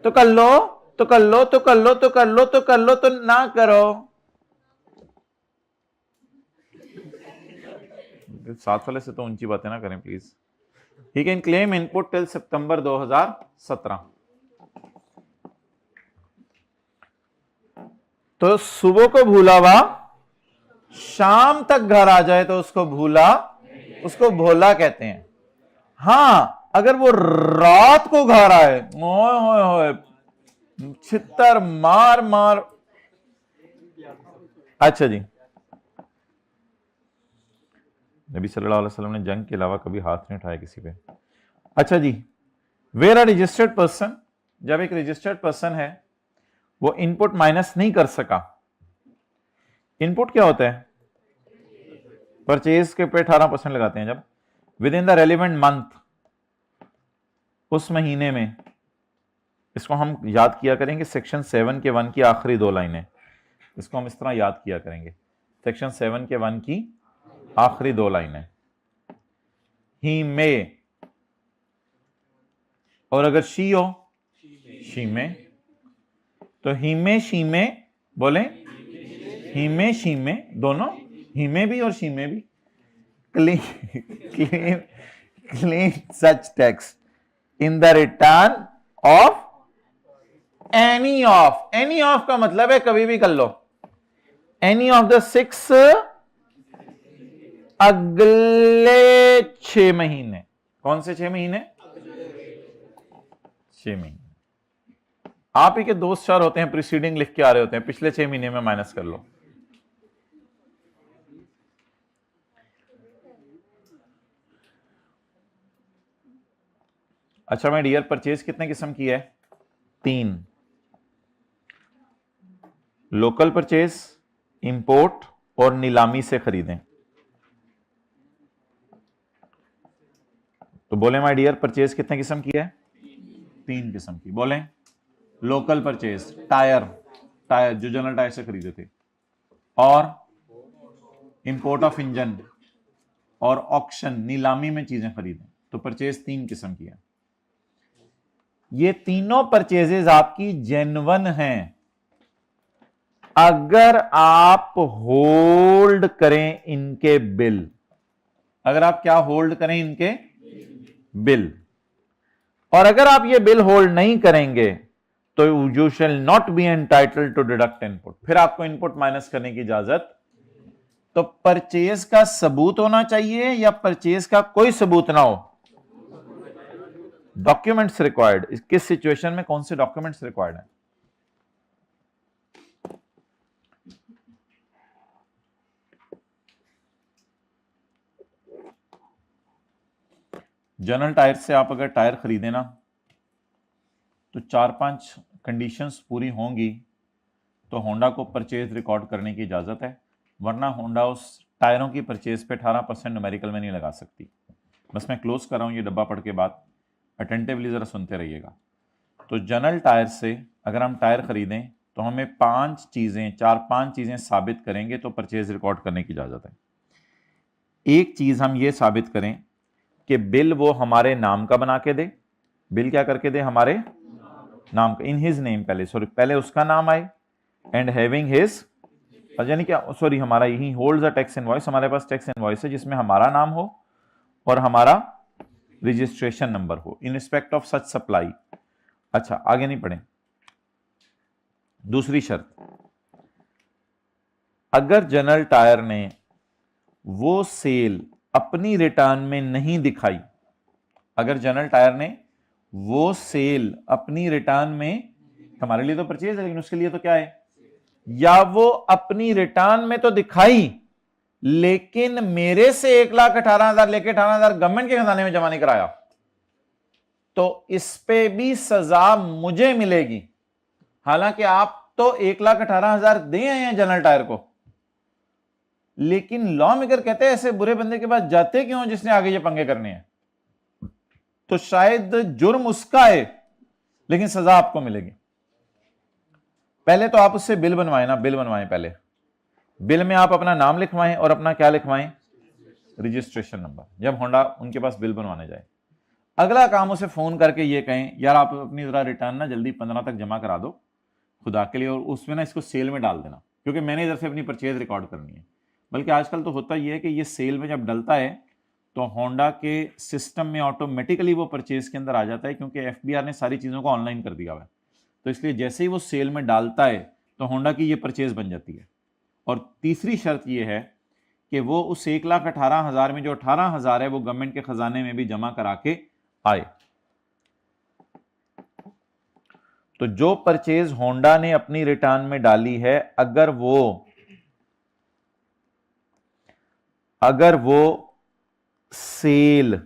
तो कर लो, तो कर लो, तो कर लो, तो कर लो, तो कर लो, तो ना करो। साथ वाले से तो ऊंची बातें ना करें please. He can claim input till September 2017। तो सुबह को भूला हुआ शाम तक घर आ जाए तो उसको भूला, उसको भोला कहते हैं। हां, अगर वो रात को घर आए, ओए होए होए, छित्तर मार मार। अच्छा जी, नबी सल्लल्लाहु अलैहि वसल्लम ने जंग के अलावा कभी हाथ नहीं उठाया किसी पे। अच्छा जी, वेयर अ रजिस्टर्ड पर्सन, जब एक रजिस्टर्ड पर्सन है वो इनपुट माइनस नहीं कर सका। इनपुट क्या होता है? परचेज के पे 18% लगाते हैं। जब with in the relevant month, उस महीने में, इसको हम याद किया करेंगे सेक्शन 7 के 1 की आखिरी 2 लाइनें, इसको हम इस तरह याद किया करेंगे। सेक्शन 7 के 1 की आखिरी 2 लाइनें, ही मे, और अगर शी हो शी में, तो ही में शी में, बोले ही में शी में, दोनों ही में भी और शी में भी, claim such tax in the return of any of. Any of का मतलब है कभी भी कर लो, एनी ऑफ द 6 अगले 6 महीने। कौन से 6 महीने? 6 महीने। आप ही के दोस्त चार होते हैं, प्रीसीडिंग लिख के आ रहे होते हैं, पिछले 6 महीने में माइनस कर लो। अच्छा माय डियर, परचेज कितने किस्म की है? 3, लोकल परचेज, इंपोर्ट और नीलामी से खरीदें। तो बोले माय डियर, परचेज कितने किस्म की है? 3 किस्म की। बोले लोकल परचेज, टायर जो जनरल टायर से खरीदे थे, और इंपोर्ट ऑफ इंजन, और ऑक्शन नीलामी में चीजें खरीदें। तो परचेज 3 किस्म की है। ये तीनों परचेजेस आपकी जेन्युइन हैं अगर आप होल्ड करें इनके बिल। अगर आप क्या होल्ड करें? इनके बिल। और अगर आप ये बिल होल्ड नहीं करेंगे तो you shall not be entitled to deduct input, फिर आपको इनपुट माइनस करने की इजाजत। तो परचेज का सबूत होना चाहिए या परचेज का कोई सबूत ना हो? Documents required. किस सिचुएशन में कौन से डॉक्यूमेंट्स रिक्वायर्ड है? जनरल टायर से आप अगर टायर खरीदे ना, तो 4-5 कंडीशंस पूरी होंगी तो होंडा को परचेज रिकॉर्ड करने की इजाजत है, वरना होंडा उस टायरों की परचेज पे 18% न्यूमेरिकल में नहीं लगा सकती। बस मैं क्लोज कर रहा हूं ये डब्बा पढ़ के बाद, अटेंटिवली जरा सुनते रहिएगा। तो जनरल टायर से अगर हम टायर खरीदें तो हमें 5 चीजें साबित करेंगे तो परचेज रिकॉर्ड करने की इजाजत है। एक चीज हम ये साबित करें कि बिल वो हमारे नाम का बना के दे। बिल क्या करके दे? हमारे नाम का, इन हिज नेम, पहले उसका नाम आए, एंड हैविंग हिज, यानी क्या, सॉरी, हमारा यही होल्ड्स अ टैक्स इनवॉइस, हमारे पास टैक्स इनवॉइस है जिसमें हमारा नाम हो और हमारा रजिस्ट्रेशन नंबर हो in respect of such supply. अच्छा, आगे नहीं पढ़े। दूसरी शर्त, अगर जनरल टायर ने वो सेल अपनी रिटर्न में नहीं दिखाई, अगर जनरल टायर ने वो सेल अपनी रिटर्न में, हमारे लिए तो परचेज है लेकिन उसके लिए तो क्या है, या वो अपनी रिटर्न में तो दिखाई लेकिन मेरे से 1,18,000 लेके 18,000 गवर्नमेंट के खजाने में जमा नहीं कराया, तो इस पे भी सजा मुझे मिलेगी। हालांकि आप तो 1,18,000 दे आए हैं जनरल टायर को, लेकिन लॉ मेकर कहते हैं ऐसे बुरे बंदे के पास जाते क्यों जिसने आगे ये पंगे करने हैं। तो शायद जुर्म उसका है लेकिन सजा आपको मिलेगी। पहले तो आप उससे बिल बनवाएं ना, बिल बनवाएं पहले। बिल में आप अपना नाम लिखवाएं और अपना क्या लिखवाएं? रजिस्ट्रेशन नंबर, जब होंडा उनके पास बिल बनवाने जाए। अगला काम उसे फोन करके ये कहें, यार आप अपनी जरा रिटर्न ना जल्दी 15 तक जमा करा दो खुदा के लिए, और उसमें ना इसको सेल में डाल देना क्योंकि मैंने इधर से अपनी परचेज रिकॉर्ड करनी है। बल्कि आजकल तो होता ही है कि ये सेल में जब डलता है तो होंडा के सिस्टम में ऑटोमेटिकली वो परचेज के अंदर आ जाता है, क्योंकि एफबीआर ने सारी चीज़ों को ऑनलाइन कर दिया हुआ है। तो इसलिए जैसे ही वो सेल में डालता है तो होंडा की ये परचेज बन जाती है। और तीसरी शर्त ये है कि वो उस 1,18,000 में जो 18,000 है वो गवर्नमेंट के खजाने में भी जमा करा के आए। तो जो परचेज होंडा ने अपनी रिटर्न में डाली है, अगर वो सेल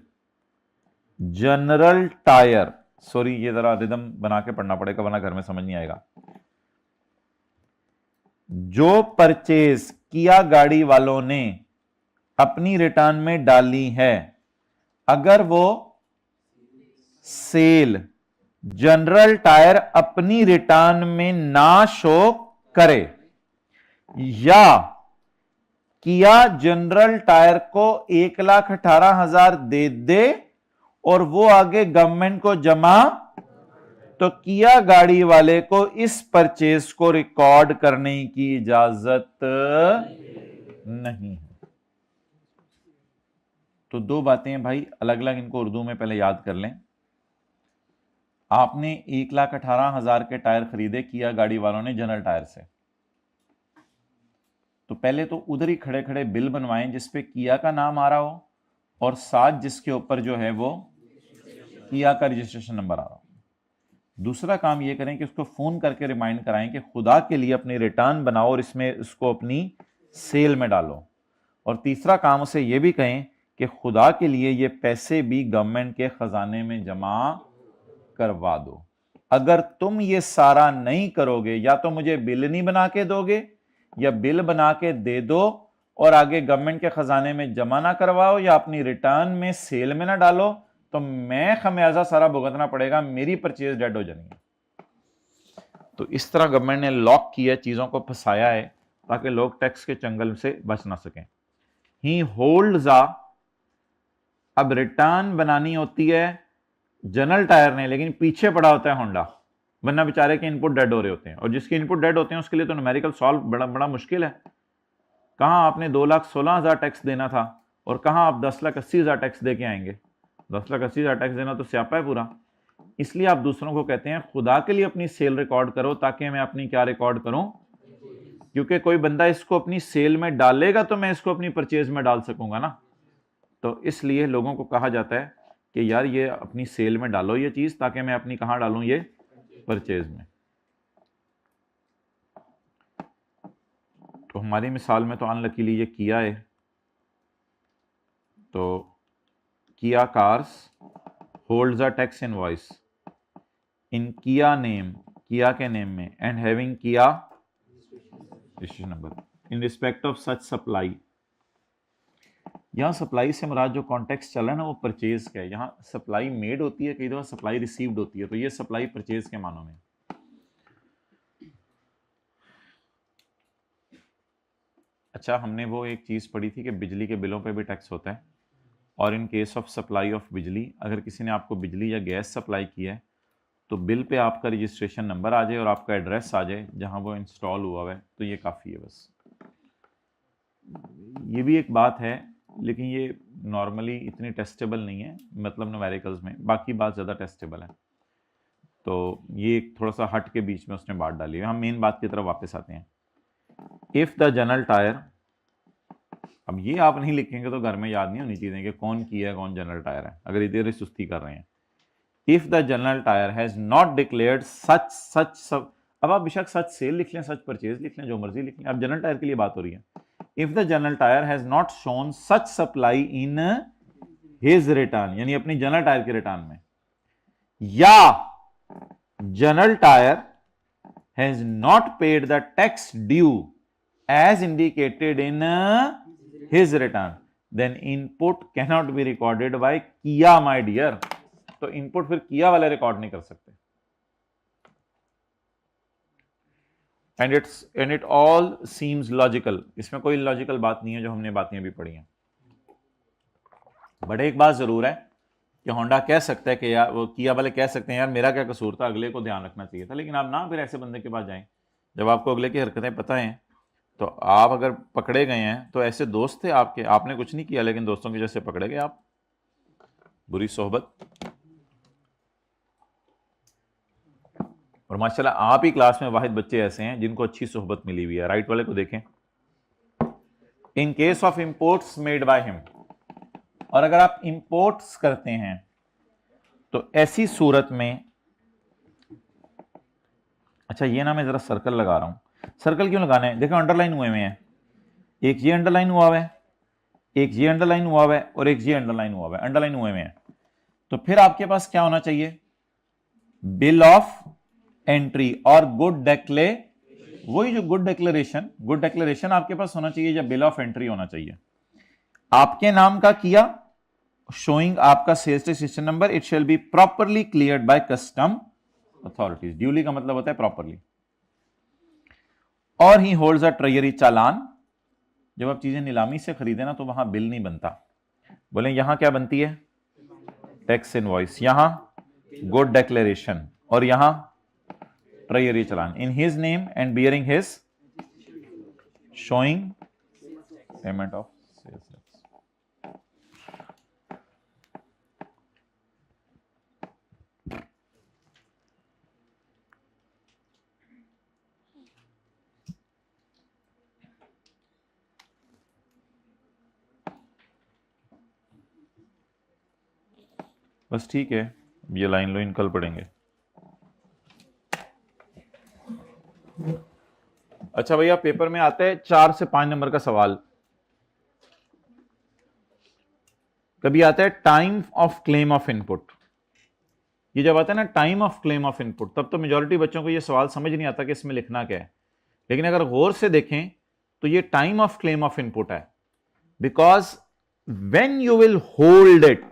जनरल टायर, सॉरी ये जरा रिदम बना के पढ़ना पड़ेगा वरना घर में समझ नहीं आएगा। जो परचेज किया गाड़ी वालों ने अपनी रिटर्न में डाली है, अगर वो सेल जनरल टायर अपनी रिटर्न में ना शो करे या किया जनरल टायर को 1,18,000 दे दे और वो आगे गवर्नमेंट को जमा, तो किया गाड़ी वाले को इस परचेज को रिकॉर्ड करने की इजाजत नहीं है। तो दो बातें हैं भाई अलग अलग, इनको उर्दू में पहले याद कर लें। आपने 1,18,000 के टायर खरीदे किया गाड़ी वालों ने जनरल टायर से, तो पहले तो उधर ही खड़े खड़े बिल बनवाएं जिसपे किया का नाम आ रहा हो और साथ जिसके ऊपर जो है वो किया का रजिस्ट्रेशन नंबर आ रहा हो। दूसरा काम ये करें कि उसको फोन करके रिमाइंड कराएं कि खुदा के लिए अपनी रिटर्न बनाओ और इसमें इसको अपनी सेल में डालो। और तीसरा काम उसे ये भी कहें कि खुदा के लिए ये पैसे भी गवर्नमेंट के खजाने में जमा करवा दो। अगर तुम ये सारा नहीं करोगे, या तो मुझे बिल नहीं बना के दोगे या बिल बना के दे दो और आगे गवर्नमेंट के खजाने में जमा ना करवाओ या अपनी रिटर्न में सेल में ना डालो, तो मैं खमियाजा सारा भुगतना पड़ेगा, मेरी परचेज डेड हो जानी है। तो इस तरह गवर्नमेंट ने लॉक किया, चीजों को फंसाया है ताकि लोग टैक्स के चंगल से बच ना सकें। ही होल्ड्स अब रिटर्न बनानी होती है जनरल टायर ने, लेकिन पीछे पड़ा होता है होंडा, वरना बेचारे के इनपुट डेड हो रहे होते हैं। और जिसके इनपुट डेड होते हैं उसके लिए तो न्यूमेरिकल सॉल्व बड़ा मुश्किल है। कहां आपने 2,16,000 टैक्स देना था और कहां आप 10,80,000 टैक्स दे के आएंगे। 10,80,000 टैक्स देना तो स्यापा है पूरा। इसलिए आप दूसरों को कहते हैं खुदा के लिए अपनी सेल रिकॉर्ड करो, ताकि मैं अपनी क्या रिकॉर्ड करूं, क्योंकि कोई बंदा इसको अपनी सेल में डालेगा तो मैं इसको अपनी परचेज में डाल सकूंगा ना। तो इसलिए लोगों को कहा जाता है कि यार ये अपनी सेल में डालो ये चीज, ताकि मैं अपनी कहां डालूं, ये परचेज में। तो हमारी मिसाल में तो अनलकीली ये किया है, तो किया cars holds a tax invoice इन किया नेम, किया के नेम में, एंड हैविंग किया registration number in respect of such supply. यहां सप्लाई से मुराद जो कॉन्टेक्स्ट चल रहा है ना वो परचेज का है। यहां सप्लाई मेड होती है, कई दफा सप्लाई रिसीव्ड होती है, तो ये सप्लाई परचेज के मानों में। अच्छा, हमने वो एक चीज पढ़ी थी कि बिजली के बिलों पे भी टैक्स होता है, और इन केस ऑफ सप्लाई ऑफ बिजली, अगर किसी ने आपको बिजली या गैस सप्लाई किया है तो बिल पे आपका रजिस्ट्रेशन नंबर आ जाए और आपका एड्रेस आ जाए जहां वो इंस्टॉल हुआ है, तो ये काफ़ी है बस। ये भी एक बात है, लेकिन ये नॉर्मली इतनी टेस्टेबल नहीं है, मतलब न्यूमेरिकल्स में, बाकी बात ज़्यादा टेस्टेबल है। तो ये थोड़ा सा हट के बीच में उसने बात डाली है। हम मेन बात की तरफ वापस आते हैं। इफ़ द जनरल टायर, अब ये आप नहीं लिखेंगे तो घर में याद नहीं होनी चीज़ें कि कौन किया है कौन जनरल टायर है, अगर इधर सुस्ती कर रहे हैं। If the general tyre has not declared such सब, अब आप बेशक सच सेल लिख लें, सच परचेज लिख लें, जो मर्जी लिख लें, अब जनरल टायर के लिए बात हो रही है। If the general tyre has not shown such supply in his return, यानी अपनी जनरल टायर के रिटर्न में, या general tyre has not paid the tax due as indicated in his return, then input cannot be recorded by किया माय डियर। तो इनपुट फिर किया वाले रिकॉर्ड नहीं कर सकते। And it all seems logical, इसमें कोई लॉजिकल बात नहीं है जो हमने बातें अभी पढ़ी हैं। बट एक बात जरूर है कि होंडा कह सकता है कि यार, वो किया वाले कह सकते हैं यार मेरा क्या कसूर था, अगले को ध्यान रखना चाहिए था। लेकिन आप ना फिर ऐसे बंदे के पास जाएं जब आपको अगले की हरकतें पता हैं, तो आप अगर पकड़े गए हैं तो ऐसे दोस्त थे आपके, आपने कुछ नहीं किया लेकिन दोस्तों की जैसे पकड़े गए आप, बुरी सोहबत। और माशाल्लाह आप ही क्लास में वाहिद बच्चे ऐसे हैं जिनको अच्छी सोहबत मिली हुई है। राइट वाले को देखें। इन case of imports made by him, और अगर आप इंपोर्ट्स करते हैं तो ऐसी सूरत में, अच्छा ये ना मैं जरा सर्कल लगा रहा हूं। सर्कल क्यों लगाना है, देखो अंडरलाइन हुए हैं, एक ये अंडरलाइन हुआ है, एक ये अंडरलाइन हुआ हुआ है और एक ये अंडरलाइन हुआ हुआ है, अंडरलाइन हुए में है। तो फिर आपके पास क्या होना चाहिए? बिल ऑफ एंट्री और गुड वही जो गुड डिक्लेरेशन आपके पास होना चाहिए या बिल ऑफ एंट्री होना चाहिए। आपके नाम का किया, शोइंग आपका sales tax register number, it shall be properly cleared by custom authorities. Duly का मतलब होता है प्रॉपरली। और ही होल्ड्स अ ट्रेजरी चालान। जब आप चीजें नीलामी से खरीदे ना तो वहां बिल नहीं बनता। बोले यहां क्या बनती है? टैक्स इनवॉइस, यहां गुड डिक्लेरेशन और यहां treasury challan in his name and bearing his showing payment of sales tax. बस ठीक है, ये लाइन लो, इन कल पढ़ेंगे। अच्छा भैया, पेपर में आता है 4 से 5 नंबर का सवाल। कभी आता है time of claim of input. ये जब आता है ना time of claim of input, तब तो मेजॉरिटी बच्चों को ये सवाल समझ नहीं आता कि इसमें लिखना क्या है। लेकिन अगर गौर से देखें तो ये time of claim of input है, because when you will hold it,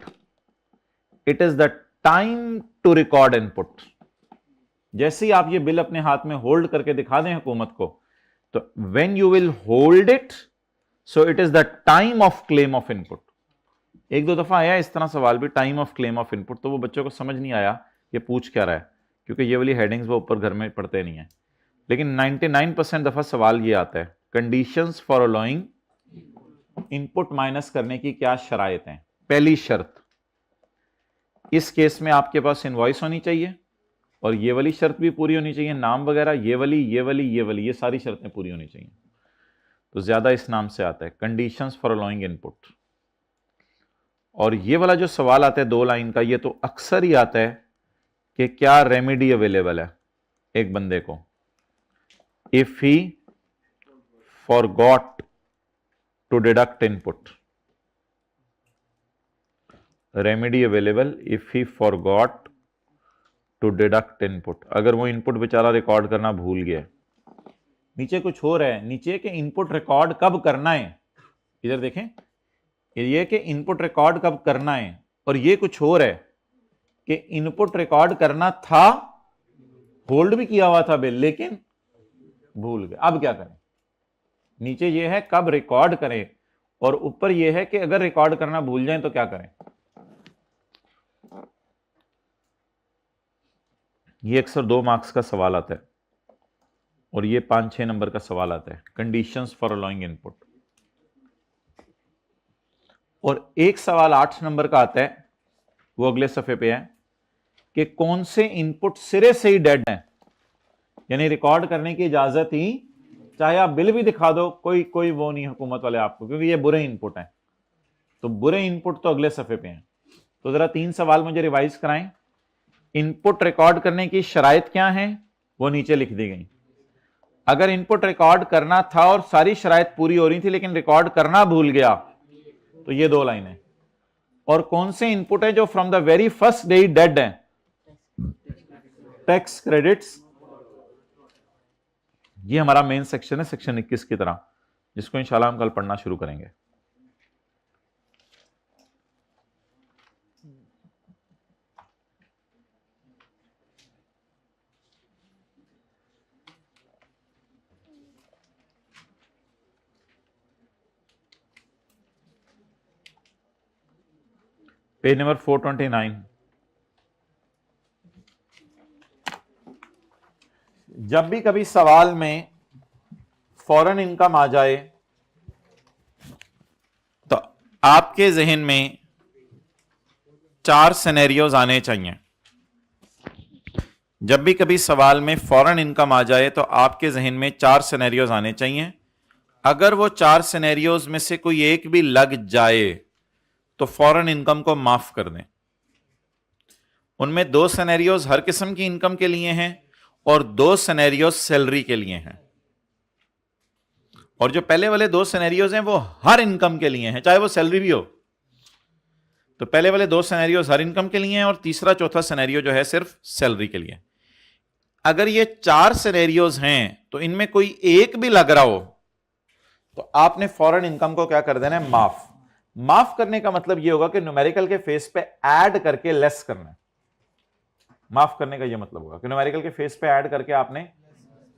it is the time to record input. जैसे ही आप ये बिल अपने हाथ में होल्ड करके दिखा दें हुकूमत को, तो when you will hold it, so it is the time of claim of input. एक दो दफा आया इस तरह सवाल भी, time of claim of input, तो वो बच्चों को समझ नहीं आया ये पूछ क्या रहा है, क्योंकि ये वाली हेडिंग्स वो ऊपर घर में पढ़ते नहीं है। लेकिन 99% दफा सवाल ये आता है, conditions for allowing input minus करने की क्या शराइत हैं। पहली शर्त, इस केस में आपके पास इनवॉइस होनी चाहिए और ये वाली शर्त भी पूरी होनी चाहिए, नाम वगैरह, ये सारी शर्तें पूरी होनी चाहिए। तो ज्यादा इस नाम से आता है कंडीशंस फॉर अलाउइंग इनपुट। और ये वाला जो सवाल आता है 2 लाइन का, ये तो अक्सर ही आता है कि क्या रेमेडी अवेलेबल है एक बंदे को, if he forgot to deduct input. Remedy available if he forgot to deduct input. अगर वो इनपुट बेचारा रिकॉर्ड करना भूल गया। नीचे कुछ हो रहा है, नीचे के इनपुट रिकॉर्ड कब करना है, इधर देखें, ये कि इनपुट रिकॉर्ड कब करना है, और ये कुछ हो रहा है कि इनपुट रिकॉर्ड करना था, होल्ड भी किया हुआ था बिल, लेकिन भूल गए। अब क्या करें? नीचे ये है कब रिकॉर्ड करें, और ऊपर ये है कि अगर रिकॉर्ड करना भूल जाए तो क्या करें। ये अक्सर 2 मार्क्स का सवाल आता है और ये 5-6 नंबर का सवाल आता है, कंडीशंस फॉर अलाउइंग इनपुट। और एक सवाल 8 नंबर का आता है, वो अगले सफे पे है, कि कौन से इनपुट सिरे से ही डेड हैं, यानी रिकॉर्ड करने की इजाजत ही, चाहे आप बिल भी दिखा दो, कोई वो नहीं हुकूमत वाले आपको, क्योंकि ये बुरे इनपुट हैं। तो बुरे इनपुट तो अगले सफे पे हैं। तो जरा 3 सवाल मुझे रिवाइज कराएं। इनपुट रिकॉर्ड करने की शराइत क्या है, वो नीचे लिख दी गई। अगर इनपुट रिकॉर्ड करना था और सारी शराइत पूरी हो रही थी लेकिन रिकॉर्ड करना भूल गया, तो ये 2 लाइनें। और कौन से इनपुट है जो from the very first day dead है, टैक्स क्रेडिट्स। ये हमारा मेन सेक्शन है, सेक्शन 21 की तरह, जिसको इंशाल्लाह हम कल पढ़ना शुरू करेंगे। Page number 429। जब भी कभी सवाल में फॉरेन इनकम आ जाए तो आपके जहन में 4 सिनेरियोज आने चाहिए। जब भी कभी सवाल में फॉरेन इनकम आ जाए तो आपके जहन में 4 सिनेरियोज आने चाहिए। अगर वो 4 सिनेरियोज में से कोई एक भी लग जाए तो फॉरेन इनकम को माफ कर दें। उनमें 2 सिनेरियोज हर किस्म की इनकम के लिए हैं और 2 सिनेरियोज सैलरी के लिए हैं। और जो पहले वाले दो सिनेरियोज हैं वो हर इनकम के लिए हैं, चाहे वो सैलरी भी हो। तो पहले वाले दो सिनेरियोज हर इनकम के लिए हैं और तीसरा चौथा सिनेरियो जो है सिर्फ सैलरी के लिए। अगर ये चार सिनेरियोज हैं तो इनमें कोई एक भी लग रहा हो तो आपने फॉरेन इनकम को क्या कर देना है, माफ। माफ करने का मतलब यह होगा कि न्यूमेरिकल के फेस पे ऐड करके लेस करना है। माफ करने का यह मतलब होगा कि न्यूमेरिकल के फेस पे ऐड करके आपने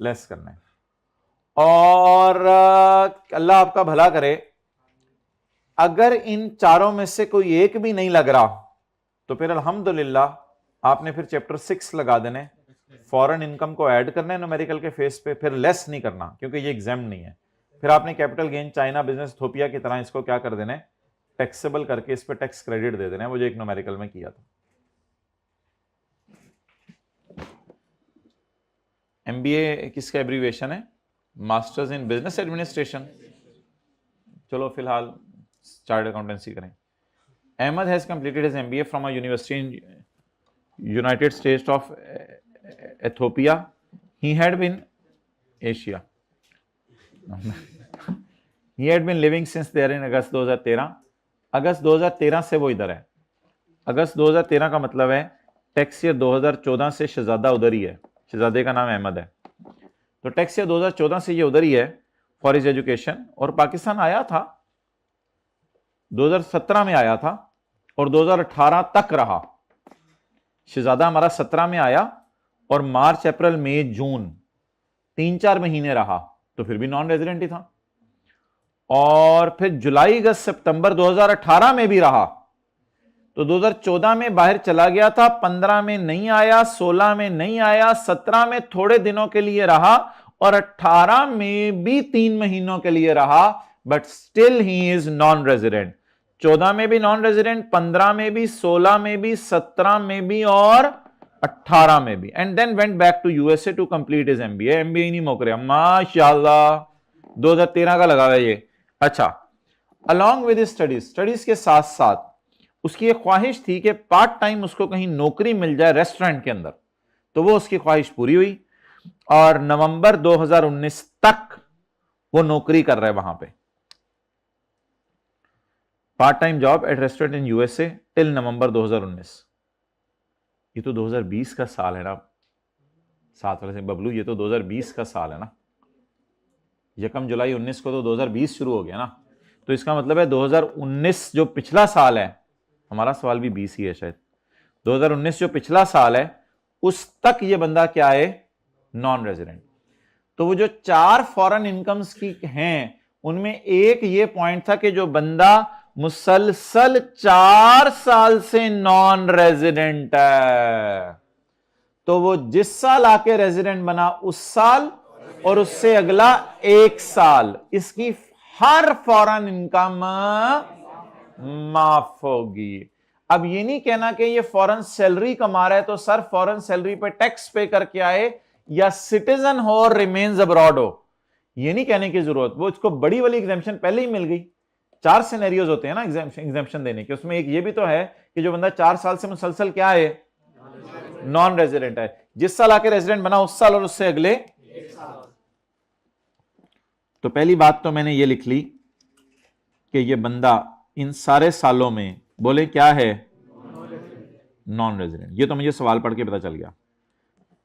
लेस करना है। और अल्लाह आपका भला करे, अगर इन चारों में से कोई एक भी नहीं लग रहा तो फिर अल्हम्दुलिल्लाह आपने फिर चैप्टर 6 लगा देने, फॉरेन इनकम को ऐड करना है न्यूमेरिकल के फेस पे, फिर लेस नहीं करना क्योंकि ये एग्जाम नहीं है। फिर आपने capital gain China business Ethiopia की तरह इसको क्या कर देना है, टैक्सेबल करके इस पे टैक्स क्रेडिट दे देना है, वो जो एक न्यूमेरिकल में किया था। एमबीए किसका एब्रीविएशन है, मास्टर्स इन बिजनेस एडमिनिस्ट्रेशन। चलो फिलहाल चार्ट अकाउंटेंसी करें। Ahmed has completed his MBA from a university in United States of Ethiopia. He had been Asia he had been living since there in August 2013। अगस्त 2013 से वो इधर है। अगस्त 2013 का मतलब है टैक्स ईयर 2014 से शहजादा उधर ही है, शहजादे का नाम अहमद है। तो टैक्स ईयर 2014 से ये उधर ही है फॉर हिज एजुकेशन। और पाकिस्तान आया था 2017 में आया था और 2018 तक रहा। शहजादा हमारा 17 में आया और मार्च अप्रैल मई जून 3-4 महीने रहा, तो फिर भी नॉन रेजिडेंट ही था। और फिर जुलाई अगस्त सितंबर 2018 में भी रहा, तो 2014 में बाहर चला गया था, 15 में नहीं आया, 16 में नहीं आया, 17 में थोड़े दिनों के लिए रहा और 18 में भी 3 महीनों के लिए रहा, but still he is non resident. 14 में भी नॉन रेजिडेंट, 15 में भी, 16 में भी, 17 में भी और 18 में भी। And then went back to USA to complete his MBA. MBA नहीं मोक रहे, माशाल्लाह 2013 का लगा हुआ है ये। अच्छा, अलॉन्ग विद स्टडीज के साथ साथ उसकी एक ख्वाहिश थी कि पार्ट टाइम उसको कहीं नौकरी मिल जाए रेस्टोरेंट के अंदर, तो वो उसकी ख्वाहिश पूरी हुई और नवंबर 2019 तक वो नौकरी कर रहे वहां पे, part time job eight restaurant in USA till नवंबर 2019। ये तो 2020 का साल है ना, साथ वाले से बबलू, ये तो 2020 का साल है ना, 1 जुलाई 19 को तो 2020 शुरू हो गया ना, तो इसका मतलब है 2019 जो पिछला साल है, हमारा सवाल भी 20 ही है शायद, 2019 जो पिछला साल है उस तक ये बंदा क्या है, नॉन रेजिडेंट। तो वो जो 4 फॉरेन इनकम्स की हैं उनमें एक ये पॉइंट था कि जो बंदा मुसलसल 4 साल से नॉन रेजिडेंट है, तो वो जिस साल आके रेजिडेंट बना उस साल और उससे अगला 1 साल इसकी हर फॉरेन इनकम माफ होगी। अब ये नहीं कहना कि ये फॉरेन सैलरी कमा रहा है तो सर फॉरेन सैलरी पे टैक्स पे करके आए या सिटीजन हो और रिमेन्स अब्रॉड हो, ये नहीं कहने की जरूरत। वो इसको बड़ी वाली एग्जाम्पशन पहले ही मिल गई। 4 सिनेरियोज होते हैं ना एग्जाम्पशन देने के, उसमें एक ये भी तो है कि जो बंदा 4 साल से मुसलसल क्या है, नॉन रेजिडेंट है, जिस साल आके रेजिडेंट बना उस साल और उससे अगले। तो पहली बात तो मैंने ये लिख ली कि ये बंदा इन सारे सालों में बोले क्या है, नॉन रेजिडेंट। ये तो मुझे सवाल पढ़ के पता चल गया।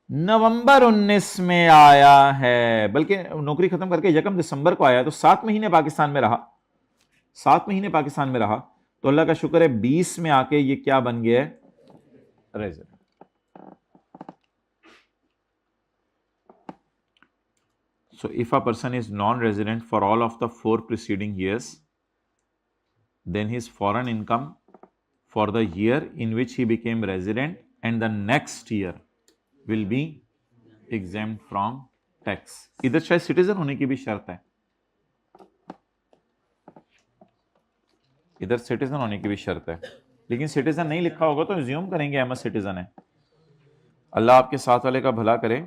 नवंबर 19 में आया है, बल्कि नौकरी खत्म करके 1 दिसंबर को आया, तो 7 महीने पाकिस्तान में रहा, 7 महीने पाकिस्तान में रहा, तो अल्लाह का शुक्र है 20 में आके ये क्या बन गया है, resident. So if a person is non-resident for all of the 4 preceding years, then his foreign income for the year in which he became resident and the next year will be exempt from tax. इधर शायद सिटीजन होने की भी शर्त है, इधर सिटीजन होने की भी शर्त है, लेकिन सिटीजन नहीं लिखा होगा तो अज्यूम करेंगे अहमद सिटीजन है। अल्लाह आपके साथ वाले का भला करे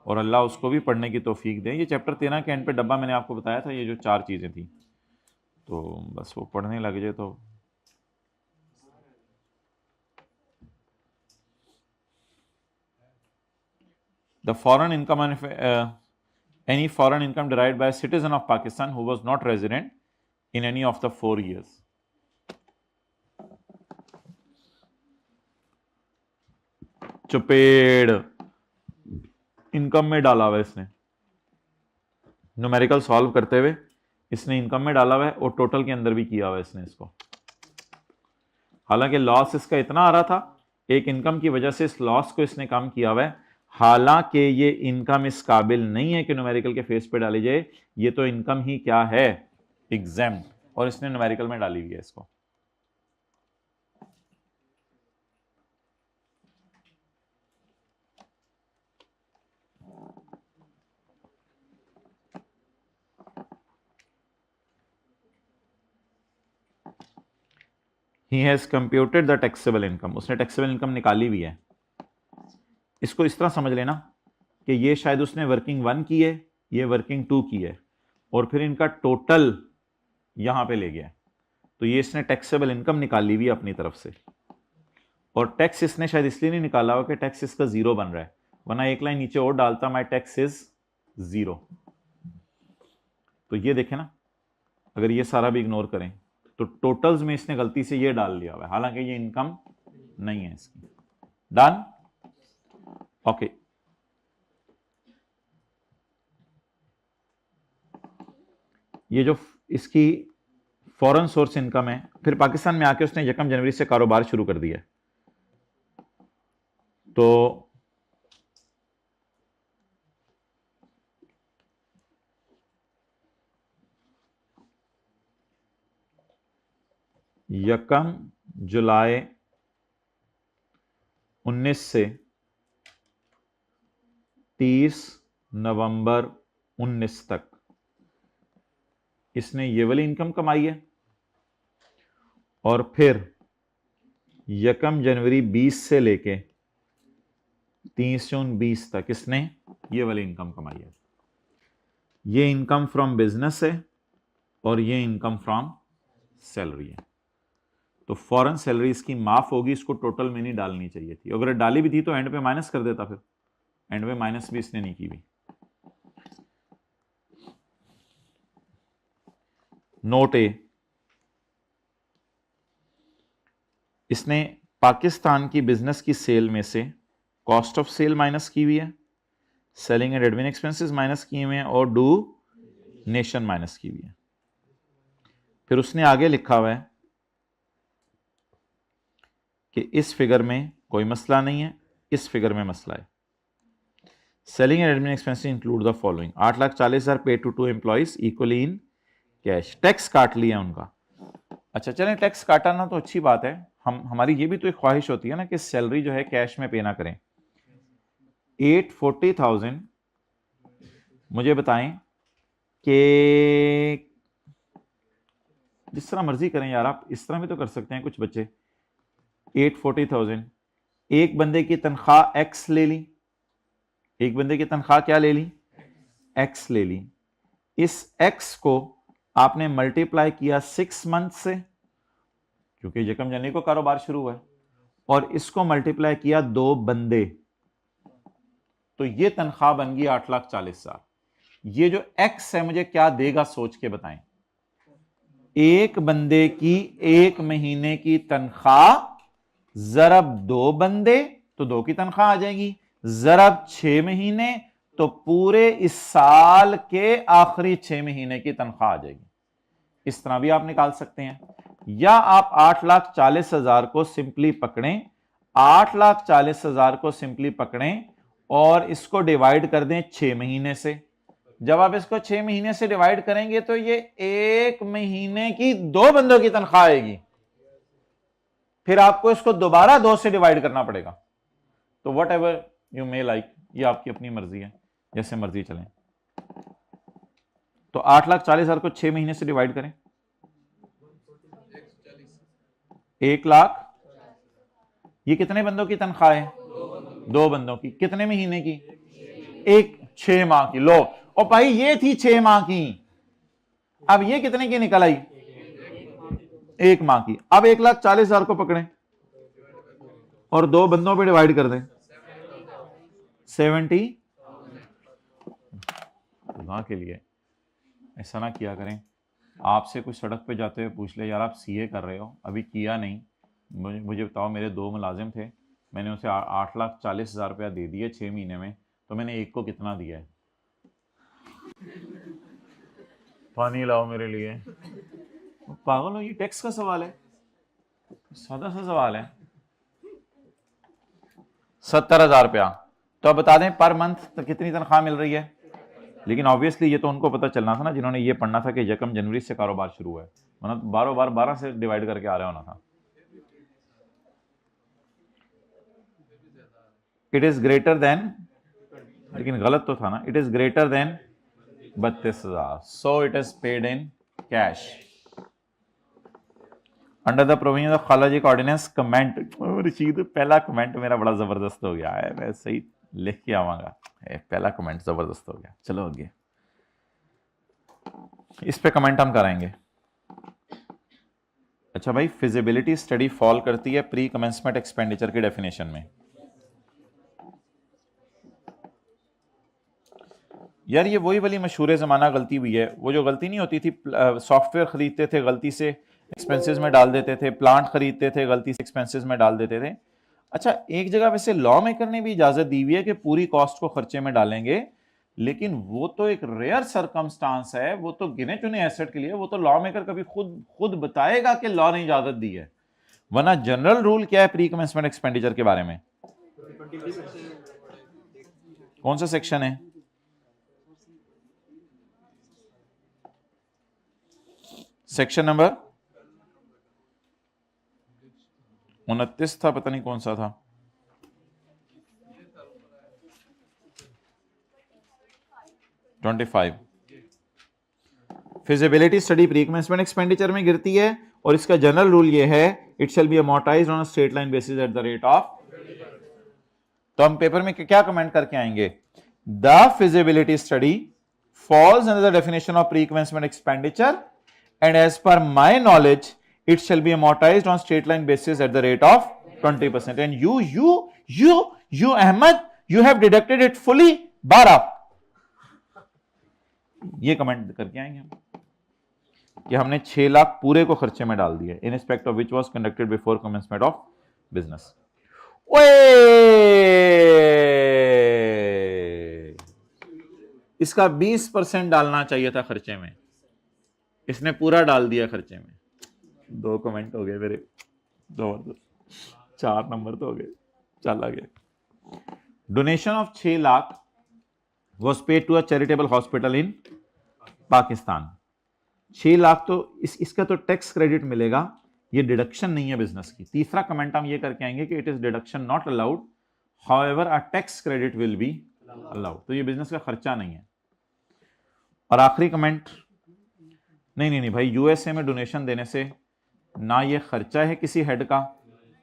और अल्लाह उसको भी पढ़ने की तौफीक दे। ये चैप्टर 13 के एंड पे डब्बा मैंने आपको बताया था, ये जो 4 चीज़ें थी, तो बस वो पढ़ने लग जाए तो the foreign income Any foreign income derived by a citizen of Pakistan who was not resident in any of the 4 years. चपेड़ income में डाला हुआ है इसने, न्यूमेरिकल सॉल्व करते हुए इसने इनकम में डाला हुआ है और टोटल के अंदर भी किया हुआ है इसने इसको। हालांकि लॉस इसका इतना आ रहा था, एक इनकम की वजह से इस लॉस को इसने कम किया हुआ है। हालांकि ये इनकम इस काबिल नहीं है कि न्यूमेरिकल के फेस पे डाली जाए, ये तो इनकम ही क्या है, एग्जेम्प्ट, और इसने न्यूमेरिकल में डाली हुई है इसको। He has computed the taxable income, उसने टैक्सेबल इनकम निकाली हुई है। इसको इस तरह समझ लेना कि ये शायद उसने वर्किंग 1 की है, ये वर्किंग 2 की है, और फिर इनका टोटल यहां पे ले गया। तो ये इसने टैक्सेबल इनकम निकाली हुई है अपनी तरफ से, और टैक्स इसने शायद इसलिए नहीं निकाला हुआ कि टैक्स इसका 0 बन रहा है, वरना एक लाइन नीचे और डालता माई टैक्स इज 0। तो ये देखें ना, अगर ये सारा भी इग्नोर करें तो टोटल्स में इसने गलती से ये डाल लिया हुआ है, हालांकि ये इनकम नहीं है इसकी। Done, okay. ये जो इसकी फॉरेन सोर्स इनकम है, फिर पाकिस्तान में आके उसने 1 जनवरी से कारोबार शुरू कर दिया। तो यकम जुलाई 19 से 30 नवंबर 19 तक इसने ये वाली इनकम कमाई है, और फिर 1 जनवरी 20 से लेके 30 जून 20 तक इसने ये वाली इनकम कमाई है। ये इनकम फ्रॉम बिजनेस है और ये इनकम फ्रॉम सैलरी है। तो फॉरेन सैलरी इसकी माफ होगी, इसको टोटल में नहीं डालनी चाहिए थी, अगर डाली भी थी तो एंड पे माइनस कर देता, फिर एंड पे माइनस भी इसने नहीं की भी। नोट ए, इसने पाकिस्तान की बिजनेस की सेल में से कॉस्ट ऑफ सेल माइनस की हुई है, selling and admin expenses minus किए हुए हैं, और डू नेशन माइनस की हुई है। फिर उसने आगे लिखा हुआ है कि इस फिगर में कोई मसला नहीं है, इस फिगर में मसला है। Selling and admin expenses include the following: 8,40,000 pay to 2 employees equally in cash. Tax काट लिया उनका। अच्छा चलें, टैक्स काटा ना तो अच्छी बात है, हमारी ये भी तो एक ख्वाहिश होती है ना कि सैलरी जो है कैश में पे ना करें। 840,000 मुझे बताएं कि जिस तरह मर्जी करें यार, आप इस तरह भी तो कर सकते हैं कुछ बच्चे। 840,000 एक बंदे की तनख्वाह एक्स ले ली, एक बंदे की तनख्वाह क्या ले ली, एक्स ले ली। इस एक्स को आपने मल्टीप्लाई किया 6 मंथ से, क्योंकि 1 जनवरी को कारोबार शुरू हुआ है, और इसको मल्टीप्लाई किया 2 बंदे, तो ये तनख्वाह बन गई 8,40,000। ये जो एक्स है मुझे क्या देगा सोच के बताएं। एक बंदे की 1 महीने की तनख्वाह जरब 2 बंदे तो 2 की तनख्वाह आ जाएगी, जरब 6 महीने तो पूरे इस साल के आखिरी 6 महीने की तनख्वाह आ जाएगी। इस तरह भी आप निकाल सकते हैं, या आप 8,40,000 को सिंपली पकड़ें, 8,40,000 को सिंपली पकड़ें और इसको डिवाइड कर दें 6 महीने से। जब आप इसको 6 महीने से डिवाइड करेंगे तो ये 1 महीने की 2 बंदों की तनख्वाह आएगी, फिर आपको इसको दोबारा 2 से डिवाइड करना पड़ेगा। तो what ever you may like, ये आपकी अपनी मर्जी है, जैसे मर्जी चलें। तो 8,40,000 को 6 महीने से डिवाइड करें, 1 लाख। ये कितने बंदों की तनख्वाह है, 2 बंदों की। कितने महीने की, 6 माह की। लो और भाई ये थी 6 माह की, अब ये कितने की निकल आई, 1 माह की। अब 1,40,000 को पकड़ें और 2 बंदों पे डिवाइड कर दें, 70। खुदा के लिए ऐसा ना किया करें। आपसे कुछ सड़क पे जाते हुए पूछ ले, यार आप सीए कर रहे हो, अभी किया नहीं, मुझे बताओ, मेरे 2 मुलाजिम थे, मैंने उसे 8,40,000 रुपया दे दिए 6 महीने में, तो मैंने एक को कितना दिया है? पानी लाओ मेरे लिए। पागल हो, ये टैक्स का सवाल है, सादा सा सवाल है। 70,000 रुपया, तो अब बता दें पर मंथ तो कितनी तनख्वाह मिल रही है? लेकिन ऑब्वियसली ये तो उनको पता चलना था ना, जिन्होंने ये पढ़ना था कि 1 जनवरी से कारोबार शुरू है, वरना तो बार बार 12 से डिवाइड करके आ रहा होना था। इट इज ग्रेटर देन, लेकिन गलत तो था ना, it is greater than 32,000, so it is paid in cash under the provision of खालाजी का ऑर्डिनेंस। कमेंट रशीद, पहला कमेंट मेरा बड़ा जबरदस्त हो गया है, मैं सही लिख के आवांगा, पहला कमेंट जबरदस्त हो गया। चलो आगे, इस पे कमेंट हम कराएंगे। अच्छा भाई, फिजिबिलिटी स्टडी फॉल करती है प्री कमेंसमेंट एक्सपेंडिचर की डेफिनेशन में? यार ये वही वाली मशहूर जमाना गलती हुई है, वो जो गलती नहीं होती थी, सॉफ्टवेयर खरीदते थे गलती से एक्सपेंसेस में डाल देते थे, प्लांट खरीदते थे गलती से एक्सपेंसेस में डाल देते थे। अच्छा, एक जगह वैसे लॉ मेकर ने भी इजाजत दी हुई है कि पूरी कॉस्ट को खर्चे में डालेंगे, लेकिन वो तो एक रेयर सरकमस्टांस है, वो तो गिने चुने एसेट के लिए, वो तो लॉ मेकर कभी खुद बताएगा कि लॉ ने इजाजत दी है, वरना जनरल रूल क्या है प्री कमेंसमेंट एक्सपेंडिचर के बारे में? कौन सा सेक्शन है? सेक्शन नंबर 29 था, पता नहीं कौन सा था। Feasibility study pre commencement expenditure में गिरती है, और इसका जनरल रूल ये है, it shall B amortised on a straight line basis eight the rate of. तो हम पेपर में क्या कमेंट करके आएंगे? The feasibility study falls under the definition of pre commencement expenditure and as per my knowledge it shall be amortized on straight line basis at the rate of 20%, and you Ahmed, you have deducted it fully 12। ये कमेंट करके आएंगे हम कि हमने 6 लाख पूरे को खर्चे में डाल दिया, in respect of which was conducted before commencement of business. इसका 20% डालना चाहिए था खर्चे में, इसने पूरा डाल दिया खर्चे में। 2 कमेंट हो गए मेरे, 4 नंबर तो हो गए। चल आगे, donation of 6 lakh was paid to a charitable hospital in Pakistan. 6 lakh तो इसका तो टैक्स क्रेडिट मिलेगा, ये डिडक्शन नहीं है बिजनेस की। तीसरा कमेंट हम ये करके आएंगे कि it is deduction not allowed, however a tax credit will be allowed, तो ये बिजनेस का खर्चा नहीं है। और आखिरी कमेंट, नहीं भाई, यूएसए में डोनेशन देने से ना ये खर्चा है किसी हेड का,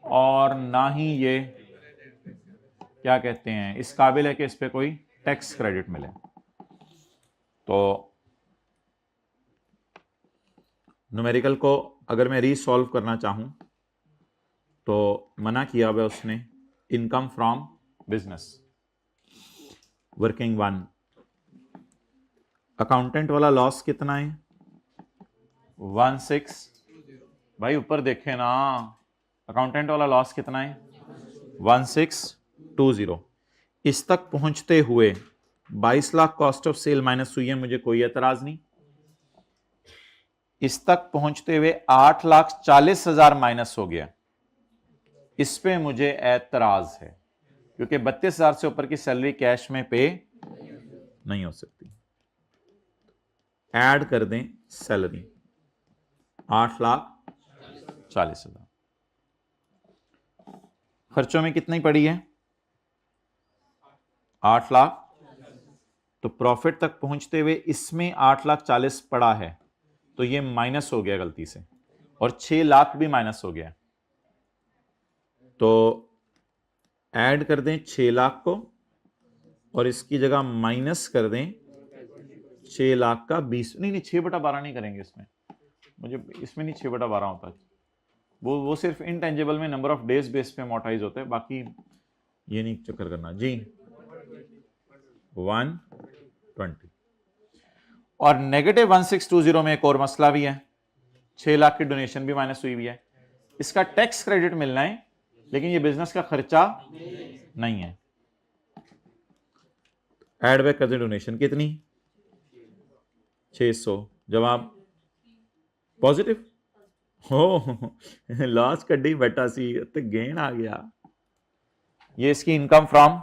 और ना ही ये क्या कहते हैं इस काबिल है कि इस पे कोई टैक्स क्रेडिट मिले। तो न्यूमेरिकल को अगर मैं रीसॉल्व करना चाहूं तो मना किया हुआ उसने income from business working 1। Accountant वाला लॉस कितना है? 16। भाई ऊपर देखे ना, अकाउंटेंट वाला लॉस कितना है? 1620। इस तक पहुंचते हुए 22 lakh cost of sale minus हुई है, मुझे कोई एतराज नहीं। इस तक पहुंचते हुए 8,40,000 माइनस हो गया, इस पे मुझे एतराज है, क्योंकि 32,000 से ऊपर की सैलरी कैश में पे नहीं हो सकती। ऐड कर दें सैलरी 8,40,000, खर्चों में कितनी पड़ी है? 8 लाख। तो प्रॉफिट तक पहुंचते हुए इसमें 8,40,000 पड़ा है, तो ये माइनस हो गया गलती से, और 6 लाख भी माइनस हो गया। तो ऐड कर दें 6 लाख को, और इसकी जगह माइनस कर दें 6 लाख का 20, नहीं 6/12 नहीं करेंगे इसमें, मुझे इसमें नहीं 6/12 होता, वो सिर्फ इनटेंजिबल में नंबर ऑफ डेज बेस पे अमोर्टाइज होता है, बाकी ये नहीं चक्कर करना जी। 120 और -1620 में एक और मसला भी है, 6 लाख की डोनेशन भी माइनस हुई है। इसका टैक्स क्रेडिट मिलना है, लेकिन ये बिजनेस का खर्चा नहीं है। एड बैक कर दे डोनेशन कितनी, 600। जवाब पॉजिटिव हो लॉस कड्डी बेटा सी तो गेन आ गया। ये इसकी इनकम फ्रॉम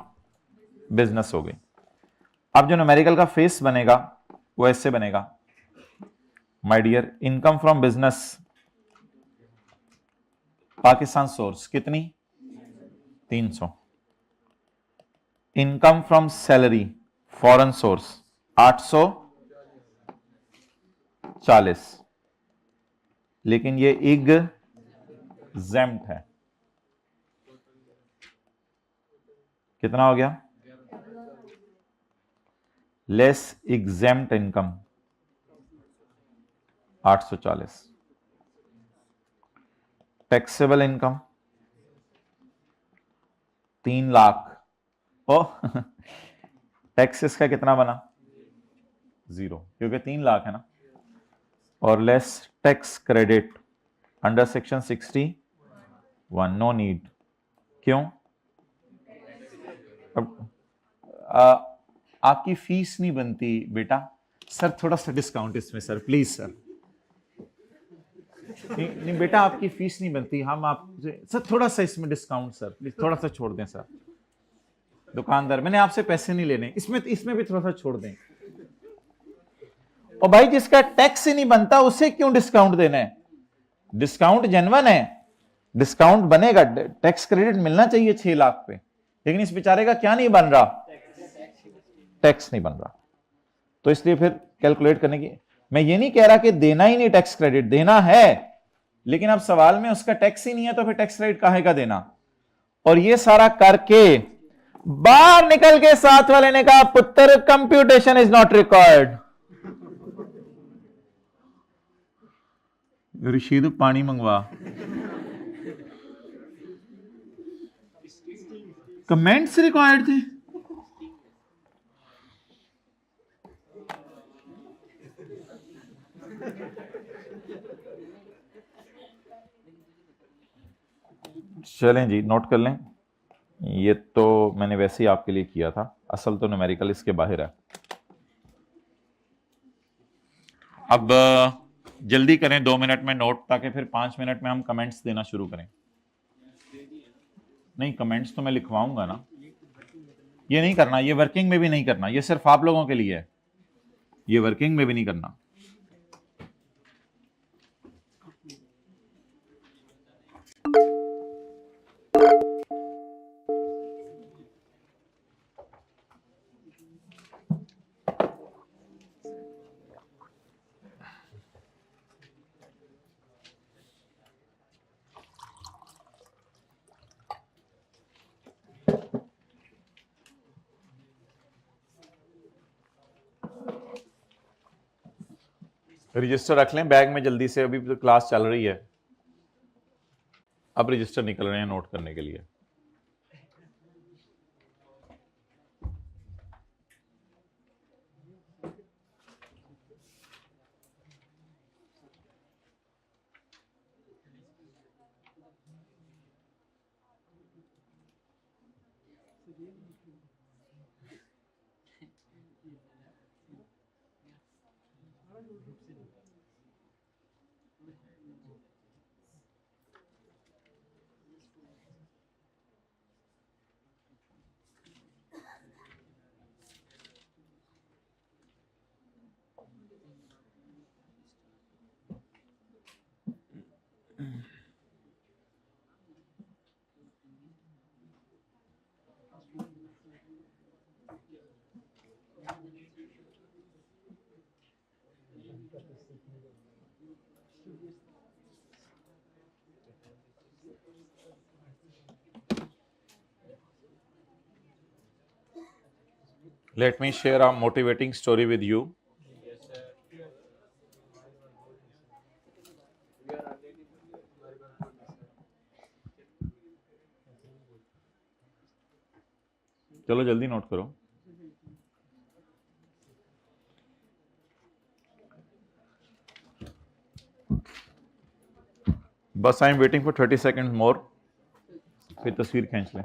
बिजनेस हो गई। अब जो न्यूमेरिकल का फेस बनेगा वो ऐसे बनेगा, my dear, income from business Pakistan source कितनी, 300। Income from salary foreign source 840, लेकिन ये एग्जेम्प्ट है। कितना हो गया, less exempt income 840। Taxable income 3 lakh. ओ टैक्स इसका कितना बना, 0, क्योंकि 3 लाख है ना। और less tax credit under section 61, no need. क्यों, अब आपकी फीस नहीं बनती बेटा। सर थोड़ा सा डिस्काउंट इसमें सर, प्लीज सर। नहीं बेटा आपकी फीस नहीं बनती, हम आपसे सर थोड़ा सा इसमें डिस्काउंट सर, प्लीज थोड़ा सा छोड़ दें सर। दुकानदार मैंने आपसे पैसे नहीं लेने, इसमें भी थोड़ा सा छोड़ दें। और भाई जिसका टैक्स ही नहीं बनता उसे क्यों डिस्काउंट देना है? डिस्काउंट जेन्युइन है, डिस्काउंट बनेगा, टैक्स क्रेडिट मिलना चाहिए 6 लाख पे, लेकिन इस बेचारे का क्या नहीं बन रहा, टैक्स नहीं बन रहा। तो इसलिए फिर कैलकुलेट करने की, मैं ये नहीं कह रहा कि देना ही नहीं टैक्स क्रेडिट, देना है, लेकिन अब सवाल में उसका टैक्स ही नहीं है तो फिर टैक्स क्रेडिट काहे का देना। और ये सारा करके बाहर निकल के साथ वाले ने कहा पुत्र कंप्यूटेशन इज नॉट रिक्वायर्ड। ऋषिद पानी मंगवा, कमेंट्स रिक्वायर्ड थे। चलें जी, नोट कर लें, ये तो मैंने वैसे ही आपके लिए किया था, असल तो न्यूमेरिकल इसके बाहर है। अब जल्दी करें 2 मिनट में नोट, ताकि फिर 5 मिनट में हम कमेंट्स देना शुरू करें। नहीं कमेंट्स तो मैं लिखवाऊंगा ना, ये नहीं करना, ये वर्किंग में भी नहीं करना, ये सिर्फ आप लोगों के लिए है, ये वर्किंग में भी नहीं करना। रजिस्टर रख लें बैग में जल्दी से, अभी तो क्लास चल रही है, अब रजिस्टर निकल रहे हैं नोट करने के लिए। Let me share a motivating story with you. चलो जल्दी नोट करो। बस I am waiting for 30 second मोर, फिर तस्वीर खींच लें।